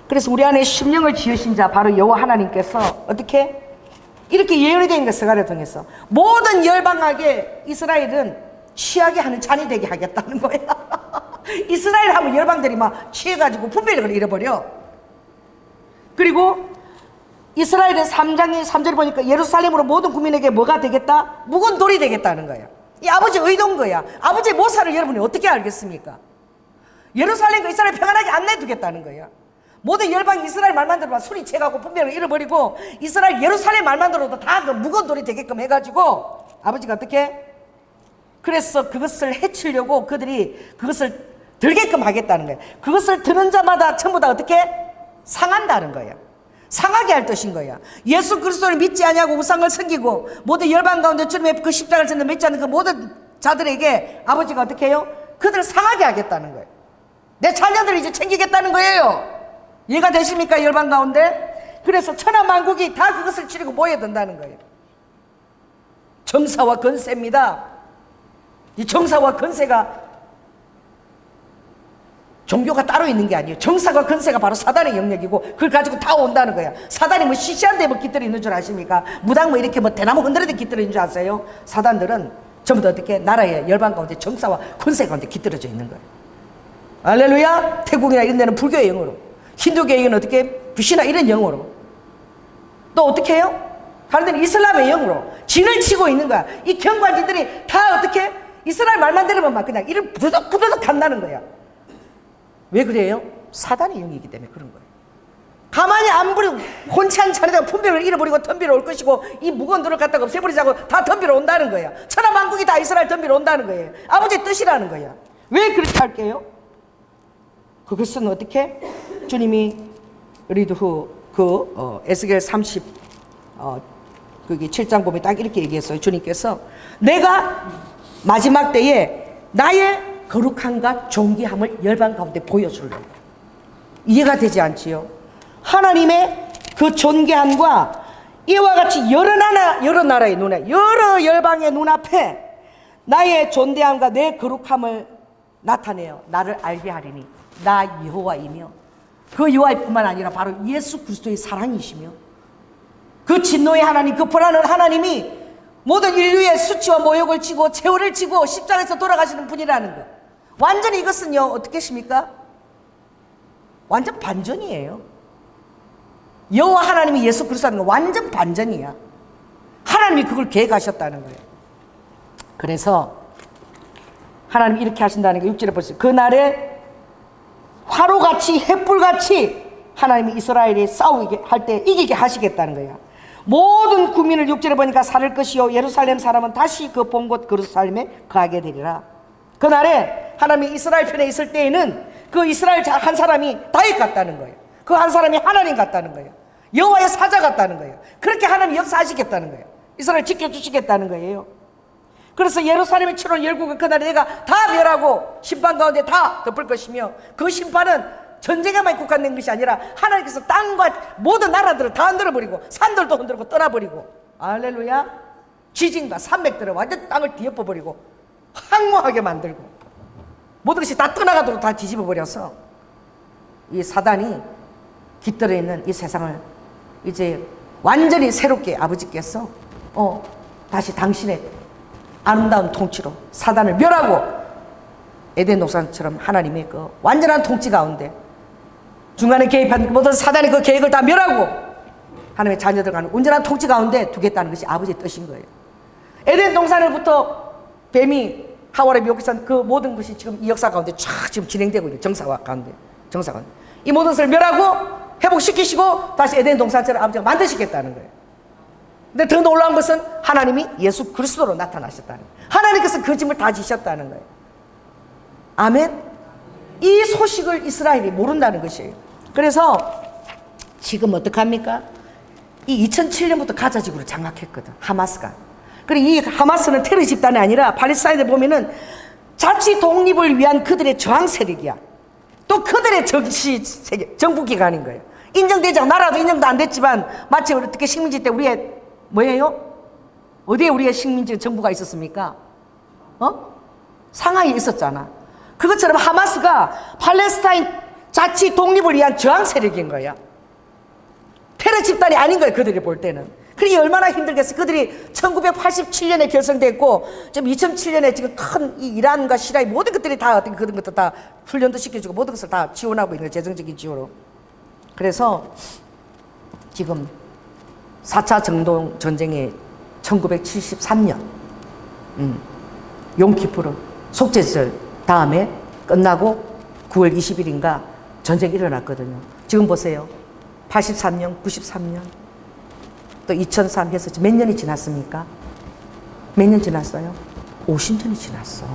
그래서 우리 안에 심령을 지으신 자 바로 여호와 하나님께서 어떻게? 이렇게 예언이 된 거 스가랴 통해서 모든 열방에게 이스라엘은 취하게 하는 잔이 되게 하겠다는 거야. 이스라엘 하면 열방들이 막 취해가지고 분별력을 잃어버려. 그리고 이스라엘의 3절에 보니까 예루살렘으로 모든 국민에게 뭐가 되겠다? 묵은 돌이 되겠다는 거야. 이 아버지 의도인 거야. 아버지의 모사를 여러분이 어떻게 알겠습니까? 예루살렘과 이스라엘 평안하게 안 내두겠다는 거야. 모든 열방이 이스라엘 말만 들어봐 술이 채가고 분별을 잃어버리고 이스라엘 예루살렘 말만 들어도 다 그 묵은 돌이 되게끔 해가지고 아버지가 어떻게? 그래서 그것을 해치려고 그들이 그것을 들게끔 하겠다는 거예요. 그것을 드는 자마다 전부 다 어떻게? 상한다는 거예요. 상하게 할 뜻인 거야. 예수 그리스도를 믿지 아니하고 우상을 섬기고 모든 열방 가운데 주님의 그 십자가를 졌는 믿지 않는 그 모든 자들에게 아버지가 어떻게 해요? 그들을 상하게 하겠다는 거예요. 내 자녀들을 이제 챙기겠다는 거예요. 이해가 되십니까? 열방 가운데. 그래서 천하만국이 다 그것을 치르고 모여든다는 거예요. 정사와 건세입니다. 이 정사와 건세가 종교가 따로 있는 게 아니에요. 정사와 건세가 바로 사단의 영역이고 그걸 가지고 다 온다는 거야. 사단이 뭐 시시한데 뭐 깃들이 있는 줄 아십니까? 무당 뭐 이렇게 뭐 대나무 흔들어도 깃들어 있는 줄 아세요? 사단들은 전부 다 어떻게 나라의 열방 가운데 정사와 건세 가운데 깃들어져 있는 거예요. 할렐루야. 태국이나 이런 데는 불교의 영어로, 힌두교에는 어떻게 불신이나 이런 영어로, 또 어떻게 해요? 다른 데는 이슬람의 영어로 진을 치고 있는 거야. 이 경관지들이 다 어떻게 이스라엘 말만 들으면 막 그냥 이를 부드덕부드덕 한다는 거야. 왜 그래요? 사단의 영이기 때문에 그런 거예요. 가만히 안 부리고 혼치 않은 차례다가 분별을 잃어버리고 덤비러 올 것이고 이 무거운 돌을 갖다가 없애버리자고 다 덤비러 온다는 거야. 천하만국이 다 이스라엘 덤비러 온다는 거예요. 아버지의 뜻이라는 거야. 왜 그렇게 할게요? 그것은 어떻게? 주님이 리드 후 에스겔 30 그게 7장 보면 딱 이렇게 얘기했어요. 주님께서 내가 마지막 때에 나의 거룩함과 존귀함을 열방 가운데 보여주려고. 이해가 되지 않지요? 하나님의 그 존귀함과 이와 같이 여러 나라의 눈에, 여러 열방의 눈앞에 나의 존대함과 내 거룩함을 나타내어 나를 알게 하리니 나 여호와이며, 그 여호와뿐만 아니라 바로 예수 그리스도의 사랑이시며 그 진노의 하나님, 그 불안한 하나님이 모든 인류의 수치와 모욕을 지고 죄를 지고 십자가에서 돌아가시는 분이라는 것. 완전히 이것은요 어떻게 십니까? 완전 반전이에요. 여호와 하나님이 예수 그리스도라는 건 완전 반전이야. 하나님이 그걸 계획하셨다는 거예요. 그래서 하나님이 이렇게 하신다는 게 6절에 보세요. 그날에 화로같이 횃불같이 하나님이 이스라엘이 싸우게 할 때 이기게 하시겠다는 거예요. 모든 국민을 6절에 보니까 살을 것이요 예루살렘 사람은 다시 그 본 곳 예루살렘에 거하게 되리라. 그날에 하나님이 이스라엘 편에 있을 때에는 그 이스라엘 한 사람이 다윗 같다는 거예요. 그 한 사람이 하나님 같다는 거예요. 여호와의 사자 같다는 거예요. 그렇게 하나님이 역사하시겠다는 거예요. 이스라엘 지켜주시겠다는 거예요. 그래서 예루살렘의 7월 열국은 그날에 내가 다 멸하고 심판 가운데 다 덮을 것이며, 그 심판은 전쟁에만 국한된 것이 아니라 하나님께서 땅과 모든 나라들을 다 흔들어버리고 산들도 흔들고 떠나버리고, 할렐루야, 지진과 산맥들을 완전 땅을 뒤엎어버리고 황무하게 만들고 모든 것이 다 떠나가도록 다 뒤집어버려서 이 사단이 깃들어 있는 이 세상을 이제 완전히 새롭게 아버지께서 다시 당신의 아름다운 통치로 사단을 멸하고 에덴 동산처럼 하나님의 그 완전한 통치 가운데 중간에 개입한 모든 사단의 그 계획을 다 멸하고 하나님의 자녀들 가는 온전한 통치 가운데 두겠다는 것이 아버지의 뜻인 거예요. 에덴 동산을부터 뱀이 하와를 미혹해서 그 모든 것이 지금 이 역사 가운데 쫙 지금 진행되고 있는 정사 가운데 이 모든 것을 멸하고 회복시키시고 다시 에덴 동산처럼 아버지가 만드시겠다는 거예요. 근데 더 놀라운 것은 하나님이 예수 그리스도로 나타나셨다는 거예요. 하나님께서 그 짐을 다 지셨다는 거예요. 아멘. 이 소식을 이스라엘이 모른다는 것이에요. 그래서 지금 어떡합니까? 이 2007년부터 가자지구를 장악했거든, 하마스가. 그리고 이 하마스는 테러 집단이 아니라 팔레스타인을 보면은 자치 독립을 위한 그들의 저항 세력이야. 또 그들의 정치 세력, 정부 기관인 거예요. 인정되지 않고 나라도 인정도 안 됐지만 마치 어떻게 식민지 때 우리의 뭐예요? 어디에 우리의 식민지 정부가 있었습니까? 상하이에 있었잖아. 그것처럼 하마스가 팔레스타인 자치 독립을 위한 저항 세력인 거야. 테러 집단이 아닌 거예요, 그들이 볼 때는. 그러니 얼마나 힘들겠어. 그들이 1987년에 결성됐고, 지금 2007년에 지금 큰 이 이란과 시리아 모든 것들이 다 어떤 그런 것도 다 훈련도 시켜주고 모든 것을 다 지원하고 있는 거예요, 재정적인 지원으로. 그래서 지금 4차 정동 전쟁이 1973년, 용키푸르 속죄절 다음에 끝나고 9월 20일인가 전쟁이 일어났거든요. 지금 보세요. 83년, 93년, 또 2003 해서 몇 년이 지났습니까? 몇 년 지났어요? 50년이 지났어.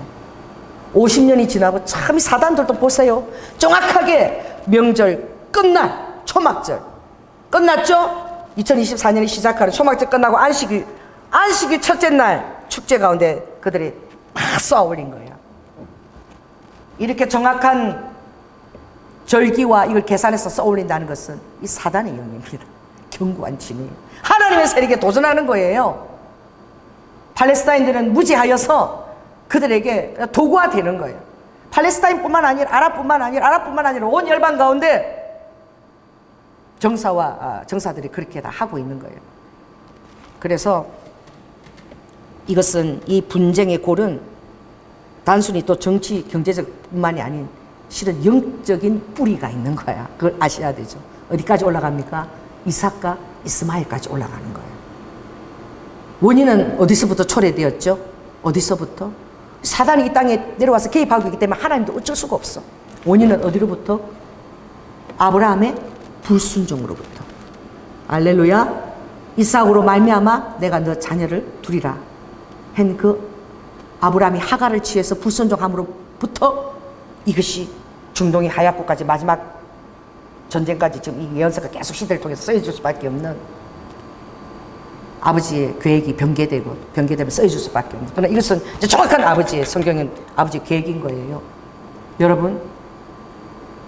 50년이 지나고 참 사단들도 보세요. 정확하게 명절 끝날 초막절 끝났죠? 2024년이 시작하는 초막절 끝나고 안식일 첫째 날 축제 가운데 그들이 막 쏘아 올린 거예요. 이렇게 정확한 절기와 이걸 계산해서 쏘아 올린다는 것은 이 사단의 영입니다. 견고한 진이 하나님의 세력에 도전하는 거예요. 팔레스타인들은 무지하여서 그들에게 도구화 되는 거예요. 팔레스타인뿐만 아니라 아랍뿐만 아니라 온 열방 가운데 정사들이 그렇게 다 하고 있는 거예요. 그래서 이것은 이 분쟁의 골은 단순히 또 정치 경제적 뿐만이 아닌 실은 영적인 뿌리가 있는 거야. 그걸 아셔야 되죠. 어디까지 올라갑니까? 이삭과 이스마엘까지 올라가는 거예요. 원인은 어디서부터 초래되었죠? 어디서부터? 사단이 이 땅에 내려와서 개입하고 있기 때문에 하나님도 어쩔 수가 없어. 원인은 어디로부터? 아브라함의 불순종으로부터. 알렐루야. 이삭으로 말미암아 내가 너 자녀를 두리라 한 그 아브라함이 하갈을 취해서 불순종함으로부터 이것이 중동의 하얗고까지 마지막 전쟁까지 지금 이 예언서가 계속 시대를 통해서 써줄 수밖에 없는 아버지의 계획이 변개되면 써줄 수밖에 없는. 그러나 이것은 정확한 아버지의 성경은 아버지의 계획인 거예요.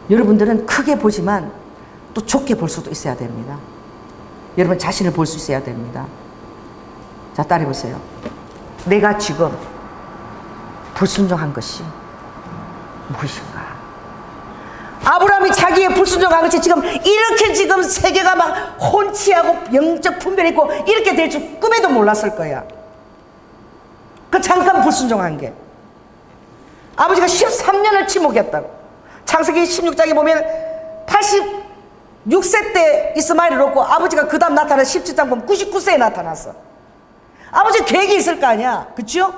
여러분들은 크게 보지만 또 좁게 볼 수도 있어야 됩니다. 여러분 자신을 볼 수 있어야 됩니다. 자, 따라해보세요. 내가 지금 불순종한 것이 무엇인가? 아브라함이 자기의 불순종한 것이 지금 이렇게 지금 세계가 막 혼치하고 영적 분별이 있고 이렇게 될 줄 꿈에도 몰랐을 거야. 그 잠깐 불순종한 게. 아버지가 13년을 침묵했다고. 창세기 16장에 보면 86세 때 이스마엘을 얻고 아버지가 그 다음 나타난 17장 보면 99세에 나타났어. 아버지 계획이 있을 거 아니야. 그쵸?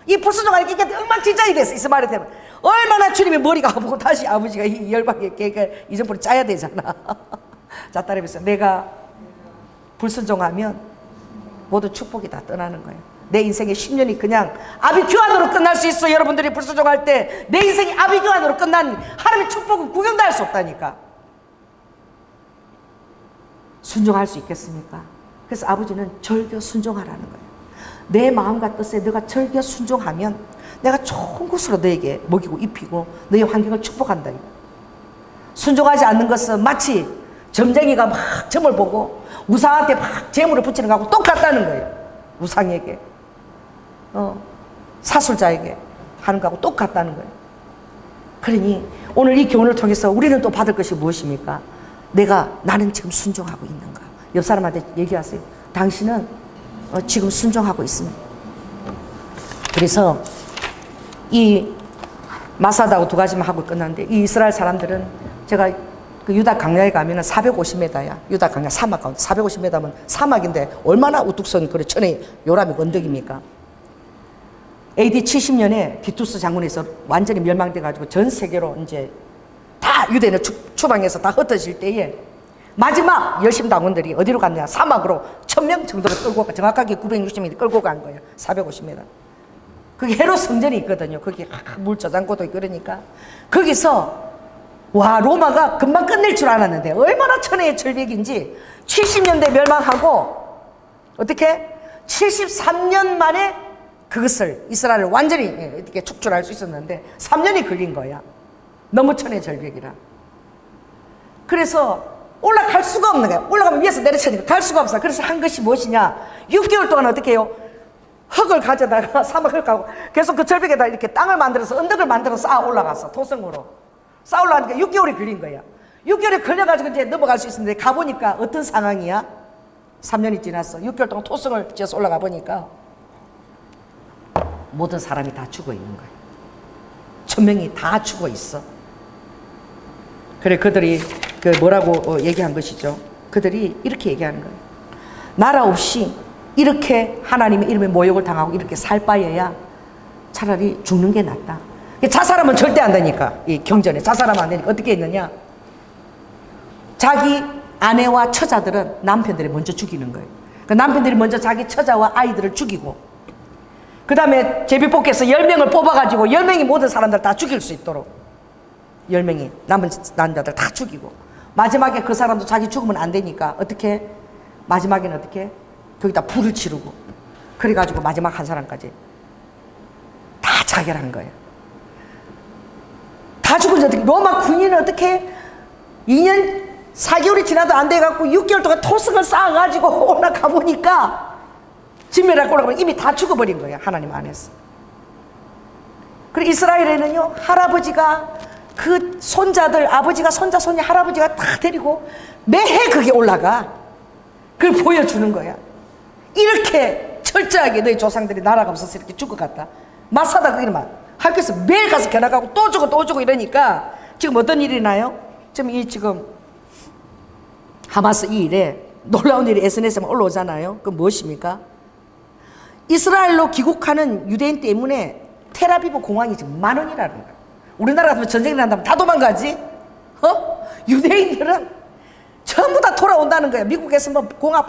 이 불순종하니까 이게 엉망진창이 됐어. 이스마엘 때문에. 얼마나 주님이 머리가 아프고 다시 아버지가 이 열방의 계획을 이전부터 짜야 되잖아. 자, 따라해보세요. 내가 불순종하면 모든 축복이 다 떠나는 거예요. 내 인생의 10년이 그냥 아비규환으로 끝날 수 있어. 여러분들이 불순종할 때 내 인생이 아비규환으로 끝난 하나님의 축복은 구경도 할 수 없다니까. 순종할 수 있겠습니까? 그래서 아버지는 절교 순종하라는 거예요. 내 마음과 뜻에 너가 절교 순종하면 내가 좋은 것으로 너에게 먹이고 입히고 너의 환경을 축복한다. 순종하지 않는 것은 마치 점쟁이가 막 점을 보고 우상한테 막 재물을 붙이는 거하고 똑같다는 거예요. 우상에게 사술자에게 하는 거하고 똑같다는 거예요. 그러니 오늘 이 교훈을 통해서 우리는 또 받을 것이 무엇입니까? 나는 지금 순종하고 있는가? 옆 사람한테 얘기하세요. 당신은 지금 순종하고 있습니다. 그래서 이 마사다하고 두 가지만 하고 끝났는데 이 이스라엘 사람들은 제가 그 유다 강야에 가면은 450m야. 유다 강야 사막 가운데 450m면 사막인데 얼마나 우뚝 선 그래 천의 요람이 언덕입니까? AD 70년에 디투스 장군에서 완전히 멸망돼 가지고 전 세계로 이제 다 유대인을 추방해서 다 흩어질 때에 마지막 열심당원들이 어디로 갔냐? 사막으로 1000명 정도로 끌고 가, 정확하게 960m 끌고 간 거예요. 450m. 거기 헤롯 성전이 있거든요. 거기 물 저장고도 있고 그러니까 거기서 와 로마가 금방 끝낼 줄 알았는데 얼마나 천혜의 절벽인지 70년대 멸망하고 어떻게 73년 만에 그것을 이스라엘을 완전히 이렇게 축출할 수 있었는데 3년이 걸린 거야. 너무 천혜의 절벽이라. 그래서 올라갈 수가 없는 거야. 올라가면 위에서 내려치니까 갈 수가 없어. 그래서 한 것이 무엇이냐? 6개월 동안 어떻게 해요? 흙을 가져다가 사막 흙하고 계속 그 절벽에다 이렇게 땅을 만들어서 언덕을 만들어서 쌓아 올라갔어. 토성으로. 싸우려 하니까 6개월이 걸린 거야. 6개월에 걸려가지고 이제 넘어갈 수 있었는데 가보니까 어떤 상황이야? 3년이 지났어. 6개월 동안 토성을 지어서 올라가 보니까 모든 사람이 다 죽어 있는 거야. 1000명이 다 죽어 있어. 그래, 그들이 그 뭐라고 얘기한 것이죠. 그들이 이렇게 얘기하는 거예요. 나라 없이 이렇게 하나님의 이름에 모욕을 당하고 이렇게 살 바에야 차라리 죽는 게 낫다. 자살하면 절대 안 되니까, 이 경전에 자살하면 안 되니까 어떻게 했느냐? 자기 아내와 처자들은 남편들이 먼저 죽이는 거예요. 그 남편들이 먼저 자기 처자와 아이들을 죽이고, 그 다음에 제비뽑기에서 10명을 뽑아가지고 10명이 모든 사람들 다 죽일 수 있도록 10명이 남은 남자들 다 죽이고, 마지막에 그 사람도 자기 죽으면 안 되니까 어떻게? 마지막에는 어떻게? 거기다 불을 지르고, 그래가지고 마지막 한 사람까지 다 자결한 거예요. 다 죽은 어떻게? 로마 군인은 어떻게? 2년 4개월이 지나도 안 돼갖고 6개월 동안 토성을 쌓아가지고 올라가 보니까 진멸하고 올라가면 이미 다 죽어버린 거예요. 하나님 안에서. 그리고 이스라엘에는요, 할아버지가 그 손자들, 아버지가 손자, 손녀, 할아버지가 다 데리고 매해 그게 올라가. 그걸 보여주는 거야. 이렇게 철저하게 너희 조상들이 나라가 없어서 이렇게 죽어갔다. 마사다 그 이름만. 학교에서 매일 가서 견학하고 또 주고 또 주고 이러니까 지금 어떤 일이 나요? 지금 하마스 이 일에 놀라운 일이 SNS에 올라오잖아요. 그건 무엇입니까? 이스라엘로 귀국하는 유대인 때문에 텔아비브 공항이 지금 10,000원이라는 거야. 우리나라 같으면 전쟁이 난다면 다 도망가지? 유대인들은 전부 다 돌아온다는 거야. 미국에서 뭐 공항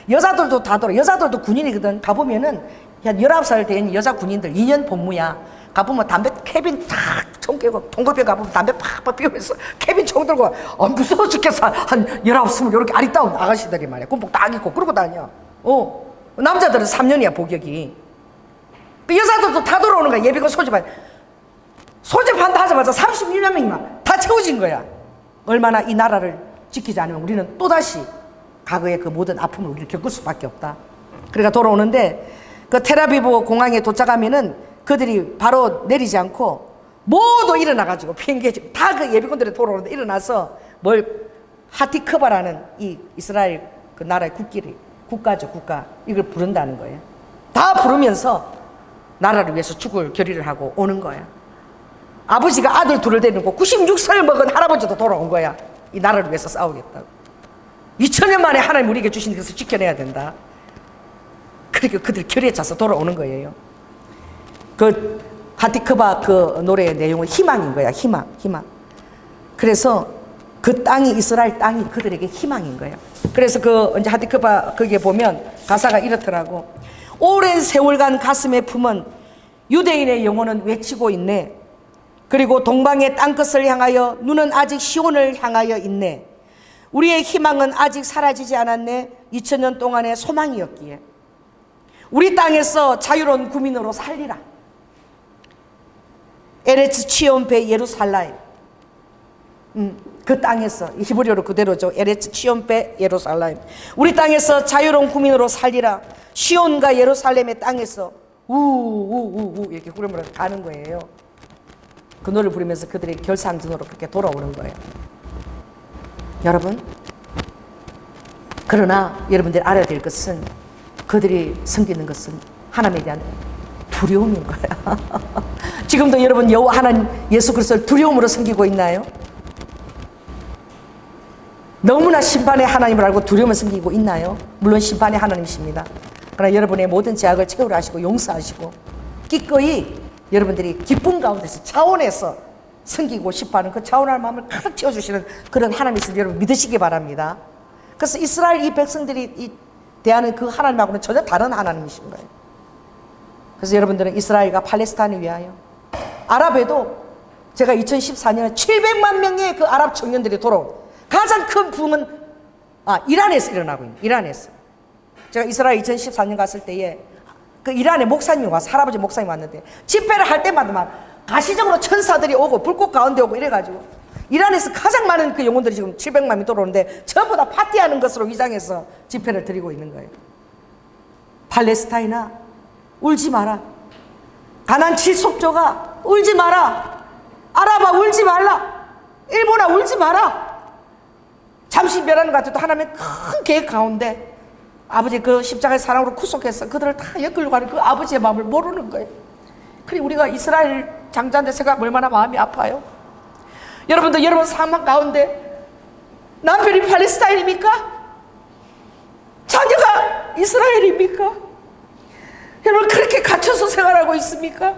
여자들도 다 돌아. 여자들도 군인이거든. 가보면은 한 19살 된 여자 군인들 2년 복무야. 가보면 담배 캐빈 탁 총 깨고 동급에 가보면 담배 팍팍 피우면서 캐빈 총 들고 무서워 죽겠어. 한 19, 20 이렇게 아리따운 아가씨들이 말이야. 군복 딱 입고 그러고 다녀. 남자들은 3년이야 복역이. 그 여자들도 다 돌아오는 거야. 예비군 소집한. 소집한다 하자마자 36만 명이만 다 채워진 거야. 얼마나 이 나라를 지키지 않으면 우리는 또다시 과거의 그 모든 아픔을 우리를 겪을 수밖에 없다. 그러니까 돌아오는데 그 텔아비브 공항에 도착하면은 그들이 바로 내리지 않고 모두 일어나가지고 비행기에 다 그 예비군들이 돌아오는데 일어나서 하티크바라는 이 이스라엘 그 나라의 국가죠, 국가. 이걸 부른다는 거예요. 다 부르면서 나라를 위해서 죽을 결의를 하고 오는 거야. 아버지가 아들 둘을 데리고 96살 먹은 할아버지도 돌아온 거야. 이 나라를 위해서 싸우겠다고. 2000년 만에 하나님 우리에게 주신 것을 지켜내야 된다. 그러니까 그들 결의에 차서 돌아오는 거예요. 그 하티크바 그 노래의 내용은 희망인 거야. 희망. 그래서 그 땅이, 이스라엘 땅이 그들에게 희망인 거야. 그래서 그 이제 하티크바 거기에 보면 가사가 이렇더라고. 오랜 세월간 가슴에 품은 유대인의 영혼은 외치고 있네. 그리고 동방의 땅끝을 향하여 눈은 아직 시온을 향하여 있네. 우리의 희망은 아직 사라지지 않았네. 2000년 동안의 소망이었기에 우리 땅에서 자유로운 구민으로 살리라. 에레츠 치온베 예루살렘. 그 땅에서 히브리어로 그대로죠. 에레츠 치온베 예루살렘. 우리 땅에서 자유로운 구민으로 살리라. 시온과 예루살렘의 땅에서 우우우우 이렇게 부르면서 가는 거예요. 그 노래를 부르면서 그들이 결산전으로 그렇게 돌아오는 거예요. 여러분, 그러나 여러분들이 알아야 될 것은 그들이 섬기는 것은 하나님에 대한 두려움인 거야. 지금도 여러분 여호와 하나님 예수 그리스도를 두려움으로 섬기고 있나요? 너무나 심판의 하나님을 알고 두려움을 섬기고 있나요? 물론 심판의 하나님이십니다. 그러나 여러분의 모든 죄악을 채우려 하시고 용서하시고 기꺼이 여러분들이 기쁨 가운데서 차원에서 섬기고 싶어하는 그 차원할 마음을 가득 채워주시는 그런 하나님이신 여러분 믿으시기 바랍니다. 그래서 이스라엘 이 백성들이 대하는 그 하나님하고는 전혀 다른 하나님이신 거예요. 그래서 여러분들은 이스라엘과 팔레스타인을 위하여 아랍에도 제가 2014년에 700만 명의 그 아랍 청년들이 돌아온 가장 큰 붐은 이란에서 일어나고 있는 이란에서. 제가 이스라엘 2014년 갔을 때에 그 이란에 목사님이 와서 할아버지 목사님이 왔는데 집회를 할 때마다 막 가시적으로 천사들이 오고 불꽃 가운데 오고 이래가지고 이란에서 가장 많은 그 영혼들이 지금 700만이 돌아오는데 전부 다 파티하는 것으로 위장해서 집회를 드리고 있는 거예요. 팔레스타인아 울지 마라. 가난 칠속조가 울지 마라. 아랍아 울지 말라. 일본아 울지 마라. 잠시 멸하는 것 같아도 하나님의 큰 계획 가운데 아버지 그 십자가의 사랑으로 구속해서 그들을 다 엮으려고 하는 그 아버지의 마음을 모르는 거예요. 그래 우리가 이스라엘 장자인데 생각하면 얼마나 마음이 아파요. 여러분도 여러분 상황 가운데 남편이 팔레스타인입니까? 자녀가 이스라엘입니까? 여러분 그렇게 갇혀서 생활하고 있습니까?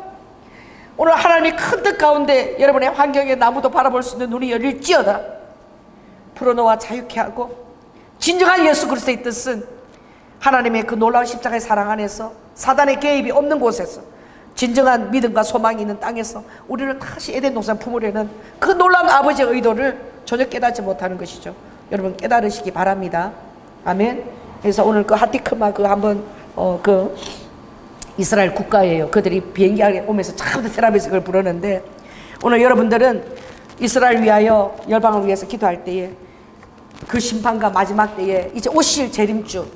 오늘 하나님의 큰 뜻 가운데 여러분의 환경에 나무도 바라볼 수 있는 눈이 열릴지어다. 풀어놓아 자유케 하고 진정한 예수 그리스도의 뜻은 하나님의 그 놀라운 십자가의 사랑 안에서 사단의 개입이 없는 곳에서 진정한 믿음과 소망이 있는 땅에서 우리를 다시 에덴 동산 품으려는 그 놀라운 아버지의 의도를 전혀 깨닫지 못하는 것이죠. 여러분 깨달으시기 바랍니다. 아멘. 그래서 오늘 그 하티크마 그 한번 그 이스라엘 국가예요. 그들이 비행기 안에 오면서 참 테라비스 그걸 부르는데 오늘 여러분들은 이스라엘 위하여 열방을 위해서 기도할 때에 그 심판과 마지막 때에 이제 오실 재림주,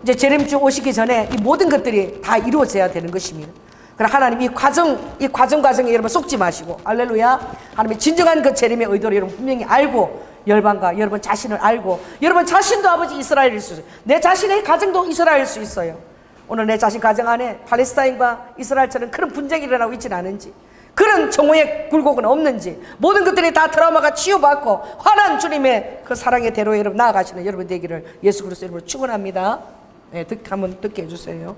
이제 재림주 오시기 전에 이 모든 것들이 다 이루어져야 되는 것입니다. 그럼 하나님 이 과정에 여러분 속지 마시고 할렐루야. 하나님의 진정한 그 재림의 의도를 여러분 분명히 알고 열방과 여러분 자신을 알고 여러분 자신도 아버지 이스라엘일 수 있어요. 내 자신의 가정도 이스라엘일 수 있어요. 오늘 내 자신 가정 안에 팔레스타인과 이스라엘처럼 그런 분쟁이 일어나고 있지는 않은지 그런 정오의 굴곡은 없는지 모든 것들이 다 트라우마가 치유받고 환한 주님의 그 사랑의 대로에 여러분 나아가시는 여러분 되기를 예수 그리스도 이름으로 축원합니다. 네, 한번 듣게 해주세요.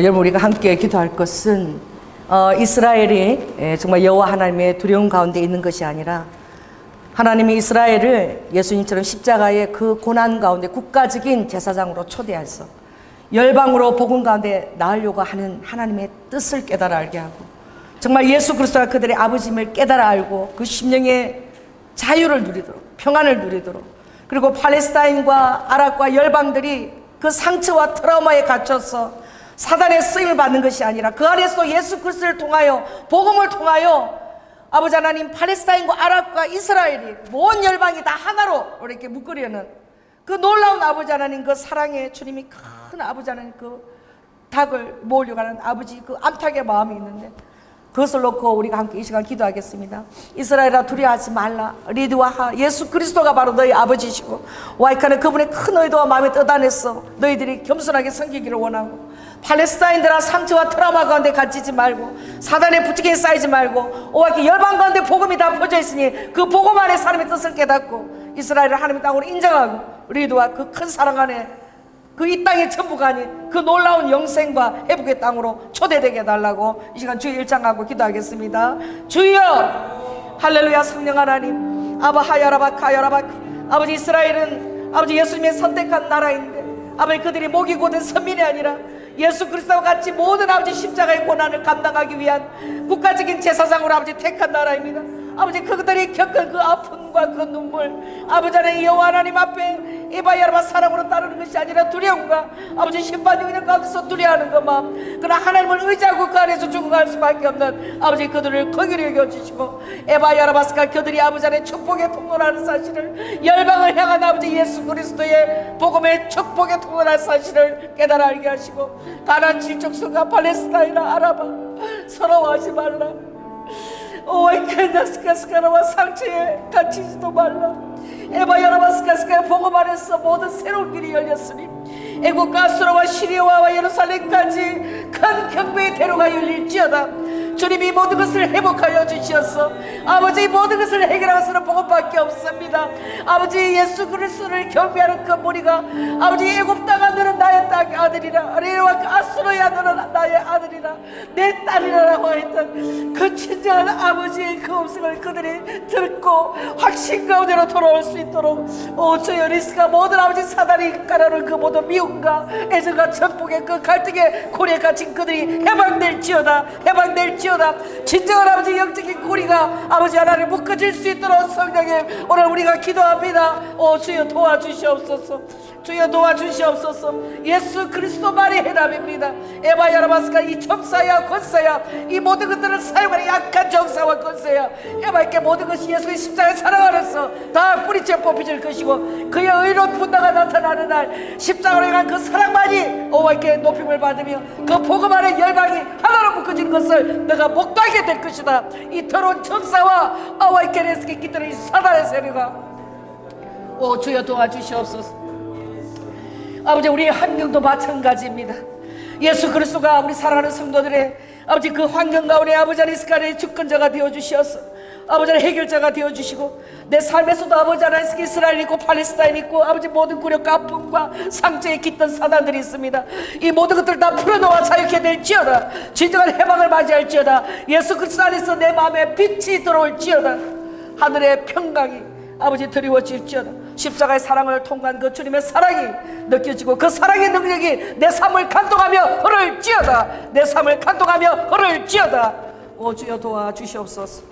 여러분 우리가 함께 기도할 것은 이스라엘이 정말 여호와 하나님의 두려움 가운데 있는 것이 아니라 하나님이 이스라엘을 예수님처럼 십자가의 그 고난 가운데 국가적인 제사장으로 초대해서 열방으로 복음 가운데 나으려고 하는 하나님의 뜻을 깨달아 알게 하고 정말 예수 그리스도가 그들의 아버지임을 깨달아 알고 그 심령의 자유를 누리도록 평안을 누리도록 그리고 팔레스타인과 아랍과 열방들이 그 상처와 트라우마에 갇혀서 사단의 쓰임을 받는 것이 아니라 그 안에서 예수 그리스도를 통하여 복음을 통하여 아버지 하나님 팔레스타인과 아랍과 이스라엘이 모든 열방이 다 하나로 이렇게 묶으려는 그 놀라운 아버지 하나님 그 사랑의 주님이 큰 아버지 하나님 그 닭을 모으려고 하는 아버지 그 암탉의 마음이 있는데 그것을 놓고 우리가 함께 이 시간 기도하겠습니다. 이스라엘아 두려워하지 말라. 리드와 하 예수 그리스도가 바로 너희 아버지시고 와이카는 그분의 큰 의도와 마음에 뜻 안에서 너희들이 겸손하게 섬기기를 원하고 팔레스타인들아 상처와 트라우마 가운데 갇히지 말고 사단의 부추기에 쌓이지 말고 오와이카 열방 가운데 복음이 다 퍼져 있으니 그 복음 안에 사람의 뜻을 깨닫고 이스라엘을 하나님의 땅으로 인정하고 리드와 그 큰 사랑 안에 그 이 땅의 전부가 아닌 그 놀라운 영생과 회복의 땅으로 초대되게 해달라고 이 시간 주의 일창하고 기도하겠습니다. 주여 할렐루야. 성령 하나님 아바하야라바 카야라바 아버지 이스라엘은 아버지 예수님의 선택한 나라인데 아버지 그들이 목이 고든 선민이 아니라 예수 그리스도와 같이 모든 아버지 십자가의 고난을 감당하기 위한 국가적인 제사장으로 아버지 택한 나라입니다. 아버지 그들이 겪은 그 아픔과 그 눈물 아버지 하나님 여호와 하나님 앞에 이바야라바 사랑으로 따르는 것이 아니라 두려움과 아버지 심판이 그냥 가운데서 두려워하는 그 마음 그러나 하나님을 의지하고 그 안에서 죽어갈 수밖에 없는 아버지 그들을 긍휼히 여겨주시고 에바야라바스가 그들이 아버지 하나님 축복의 통로라는 사실을 열방을 향한 아버지 예수 그리스도의 복음의 축복의 통로라는 사실을 깨달아 알게 하시고 가나안 질족성과 팔레스타인이나 아랍아 서러워하지 말라. 오이케나스카스카라와 상처에 갇히지도 말라. 에바야라바스카스카의 복음 안에서 모든 새로운 길이 열렸으니 애국과 수로와 시리아와 예루살렘까지 큰 경배의 대로가 열릴지어다. 주님이 모든 것을 회복하여 주시었어. 아버지 모든 것을 해결할 수는 복음밖에 없습니다. 아버지 예수 그리스도를 경배하는 그 무리가 아버지 애굽 땅아 너는 나의 딸 아들이라 아리와 아수르야 너는 나의 아들이라 내 딸이라고 했던 그 진정한 아버지의 그 음성을 그들이 듣고 확신 가운데로 돌아올 수 있도록 오 주여 리스가 모든 아버지 사단이 깔아놓은 그 모든 미움과 애정과 전복의 그 갈등의 고리에 갇힌 그들이 해방될지어다. 진정한 아버지 영적인 고리가 아버지 하나님 묶어질 수 있도록 성령님 오늘 우리가 기도합니다. 오 주여 도와주시옵소서. 주여 도와주시옵소서. 예수 그리스도만이 해답입니다. 에바야라바스가 이 정사야 권사야 이 모든 것들을 사용하는 약한 정사와 권사야 에바에게 모든 것이 예수의 십자가의 사랑 안에서 다 뿌리째 뽑혀질 것이고 그의 의로운 분노가 나타나는 날 십자가로 인한 그 사랑만이 오와에게 높임을 받으며 그 복음 안에 열방이 하나로 묶어지는 것을 내가 목도하게 될 것이다. 이 더러운 정사와 오와에게레스게 깃드는 이 사단의 세력아 오 주여 도와주시옵소서. 아버지 우리의 환경도 마찬가지입니다. 예수 그리스도가 우리 사랑하는 성도들의 아버지 그 환경 가운데 아버지 하나님 이스라엘의 주권자가 되어주시어서 아버지 하나님 해결자가 되어주시고 내 삶에서도 아버지 하나님 이스라엘 있고 팔레스타인 있고 아버지 모든 굴욕과 아픔과 상처에 깃든 사단들이 있습니다. 이 모든 것들을 다 풀어놓아 자유케 될지어다. 진정한 해방을 맞이할지어다. 예수 그리스도 안에서 내 마음에 빛이 들어올지어다. 하늘의 평강이 아버지 드리워질지어다. 십자가의 사랑을 통한 그 주님의 사랑이 느껴지고 그 사랑의 능력이 내 삶을 감동하며 흐를지어다. 내 삶을 감동하며 흐를지어다. 오 주여 도와주시옵소서.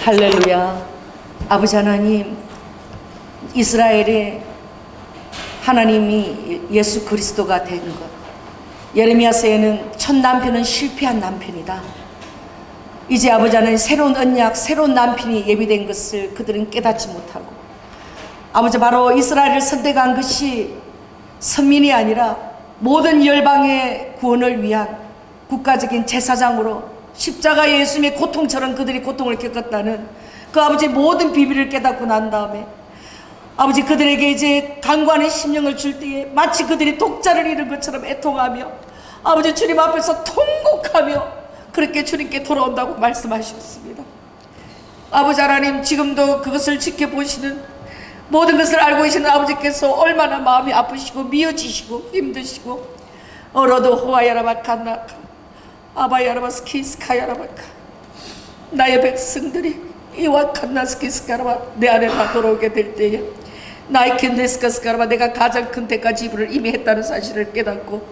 할렐루야. 아버지 하나님, 이스라엘의 하나님이 예수 그리스도가 된 것. 예레미야서에는 첫 남편은 실패한 남편이다. 이제 아버지 하나님, 새로운 언약, 새로운 남편이 예비된 것을 그들은 깨닫지 못하고, 아버지 바로 이스라엘을 선택한 것이 선민이 아니라 모든 열방의 구원을 위한 국가적인 제사장으로 십자가 예수님의 고통처럼 그들이 고통을 겪었다는 그 아버지의 모든 비밀을 깨닫고 난 다음에 아버지 그들에게 이제 강구하는 심령을 줄 때에 마치 그들이 독자를 잃은 것처럼 애통하며 아버지 주님 앞에서 통곡하며 그렇게 주님께 돌아온다고 말씀하셨습니다. 아버지 하나님, 지금도 그것을 지켜보시는, 모든 것을 알고 계시는 아버지께서 얼마나 마음이 아프시고 미어지시고 힘드시고, 어로도 호아야라바칸나카 아바야라바스키스카야라바카, 나의 백성들이 이와 칸나스키스카라바 내 안에 다 돌아오게 될 때에 나의 켄데스카스카라바 내가 가장 큰 대가 지불을 이미 했다는 사실을 깨닫고,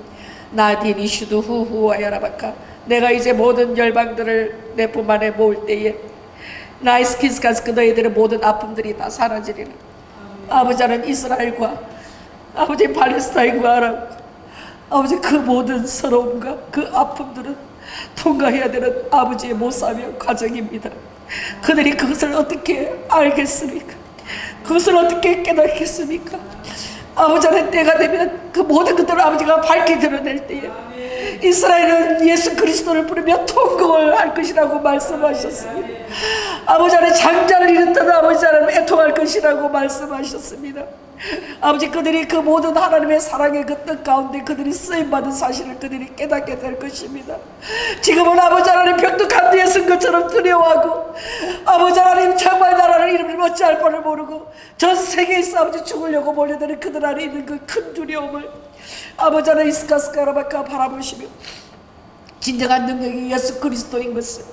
나디니슈도 후후아야라바카 내가 이제 모든 열방들을 내 품 안에 모을 때에 나의 스키스카스크 너희들의 모든 아픔들이 다 사라지리라. 아버지 하나님, 이스라엘과 아버지 팔레스타인과 아랍, 아버지 그 모든 서러움과 그 아픔들은 통과해야 되는 아버지의 모사며 과정입니다. 그들이 그것을 어떻게 알겠습니까? 그것을 어떻게 깨닫겠습니까? 아버지 하나님, 때가 되면 그 모든 것들을 아버지가 밝게 드러낼 때에 이스라엘은 예수 그리스도를 부르며 통곡을 할 것이라고 말씀하셨습니다. 아버지 하나님, 장자를 잃었던 아버지 하나님 애통할 것이라고 말씀하셨습니다. 아버지, 그들이 그 모든 하나님의 사랑의 그 뜻 가운데 그들이 쓰임받은 사실을 그들이 깨닫게 될 것입니다. 지금은 아버지 하나님 병득한 데에 쓴 것처럼 두려워하고, 아버지 하나님 정말 나라를 이름을 어찌할 뻔을 모르고 전 세계에서 아버지 죽으려고 몰려드는 그들 안에 있는 그 큰 두려움을 아버지 하나님 이스카스카라바카 바라보시며, 진정한 능력이 예수 그리스도인 것을,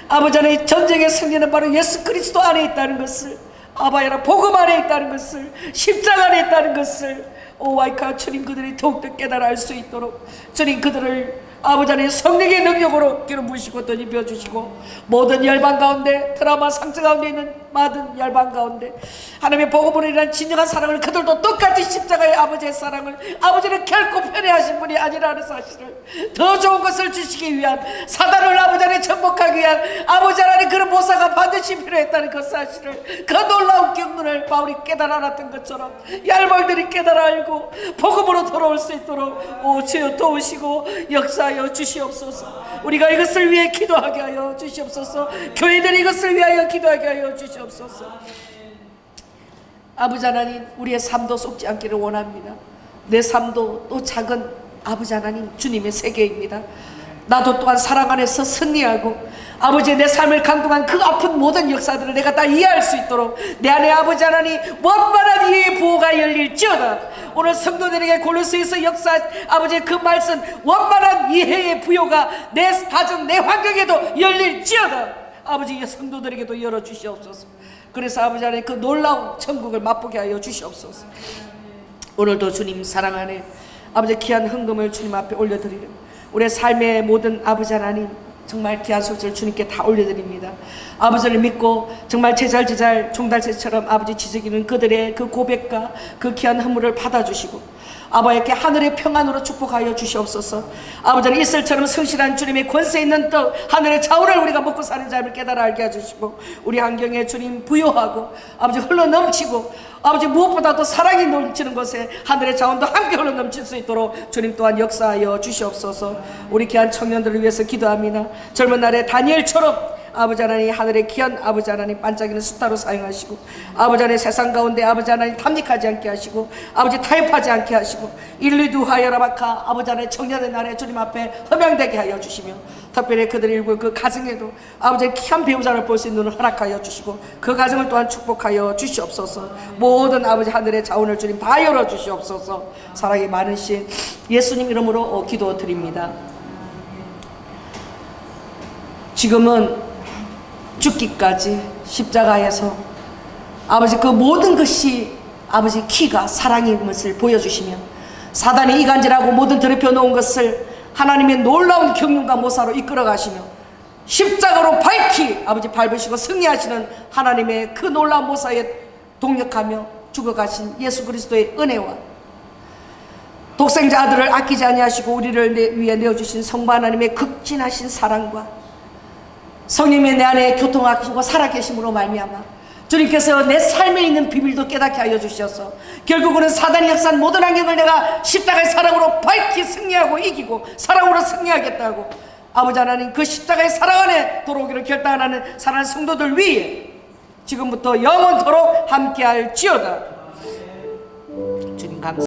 아버지 하나님 전쟁의 승리는 바로 예수 그리스도 안에 있다는 것을, 아바야라 복음 안에 있다는 것을, 십자가 안에 있다는 것을 오와이카 주님 그들이 더욱더 깨달아 알 수 있도록 주님 그들을 아버지 하나님 성령의 능력으로 기름 부으시고 또 입혀주시고, 모든 열방 가운데, 드라마 상처 가운데 있는 모든 열방 가운데 하나님의 복음으로 인한 진정한 사랑을 그들도 똑같이 십자가의 아버지의 사랑을, 아버지는 결코 편애하신 분이 아니라는 사실을, 더 좋은 것을 주시기 위한, 사단을 아버지 하나님 정복하기 위한 아버지 하나님 그런 모사가 반드시 필요했다는 그 사실을, 그 놀라운 경륜을 바울이 깨달아 알았던 것처럼 얄벌들이 깨달아 알고 복음으로 돌아올 수 있도록 오 주여 도우시고 역사하여 주시옵소서. 우리가 이것을 위해 기도하게 하여 주시옵소서. 교회들이 이것을 위하여 기도하게 하여 주시옵소서. 아버지 하나님, 우리의 삶도 속지 않기를 원합니다. 내 삶도 또 작은 아버지 하나님 주님의 세계입니다. 나도 또한 사랑 안에서 승리하고 아버지의 내 삶을 강동한 그 아픈 모든 역사들을 내가 다 이해할 수 있도록 내 안에 아버지 하나님 원만한 이해의 부호가 열릴지어다. 오늘 성도들에게 골로새에서 역사 아버지의 그 말씀, 원만한 이해의 부여가 내 가정 내 환경에도 열릴지어다. 아버지 성도들에게도 열어주시옵소서. 그래서 아버지 하나님 그 놀라운 천국을 맛보게 하여 주시옵소서. 오늘도 주님 사랑 안에 아버지 귀한 헌금을 주님 앞에 올려드리는 우리의 삶의 모든 아버지 하나님 정말 귀한 소식을 주님께 다 올려드립니다. 아버지를 믿고 정말 제잘제잘 종달새처럼 아버지 지저귀는 그들의 그 고백과 그 귀한 헌물을 받아주시고 아버지께 하늘의 평안으로 축복하여 주시옵소서. 아버지는 이슬처럼 성실한 주님의 권세 있는 떡 하늘의 자원을 우리가 먹고 사는 자를 깨달아 알게 해주시고 우리 환경에 주님 부여하고 아버지 흘러넘치고 아버지 무엇보다도 사랑이 넘치는 곳에 하늘의 자원도 함께 흘러넘칠 수 있도록 주님 또한 역사하여 주시옵소서. 우리 귀한 청년들을 위해서 기도합니다. 젊은 날에 다니엘처럼 아버지 하나님 하늘의 귀한 아버지 하나님 반짝이는 스타로 사용하시고 아버지 하나님 세상 가운데 아버지 하나님 탐닉하지 않게 하시고 아버지 타협하지 않게 하시고 일리두하여라바카 아버지 하나님 청년의 날에 주님 앞에 흠양되게 하여 주시며 특별히 그들이 일구 그 가정에도 아버지의 귀한 배우자를 볼 수 있는 눈을 허락하여 주시고 그 가정을 또한 축복하여 주시옵소서. 모든 아버지 하늘의 자원을 주님 다 열어주시옵소서. 사랑이 많으신 예수님 이름으로 기도드립니다. 지금은 죽기까지 십자가에서 아버지 그 모든 것이 아버지 키가 사랑인 것을 보여주시며 사단이 이간질하고 모든 더럽혀 놓은 것을 하나님의 놀라운 경륜과 모사로 이끌어 가시며 십자가로 밝히 아버지 밟으시고 승리하시는 하나님의 그 놀라운 모사에 동력하며 죽어가신 예수 그리스도의 은혜와 독생자 아들을 아끼지 아니하시고 우리를 위해 내어주신 성부 하나님의 극진하신 사랑과 성령님의 내 안에 교통하시고 살아계심으로 말미암아 주님께서 내 삶에 있는 비밀도 깨닫게 하여 주셔서 결국은 사단이 역사한 모든 환경을 내가 십자가의 사랑으로 밝히 승리하고 이기고 사랑으로 승리하겠다고 아버지 하나님 그 십자가의 사랑 안에 돌아오기를 결단하는 사랑하는 성도들 위해 지금부터 영원토록 함께할 지어다.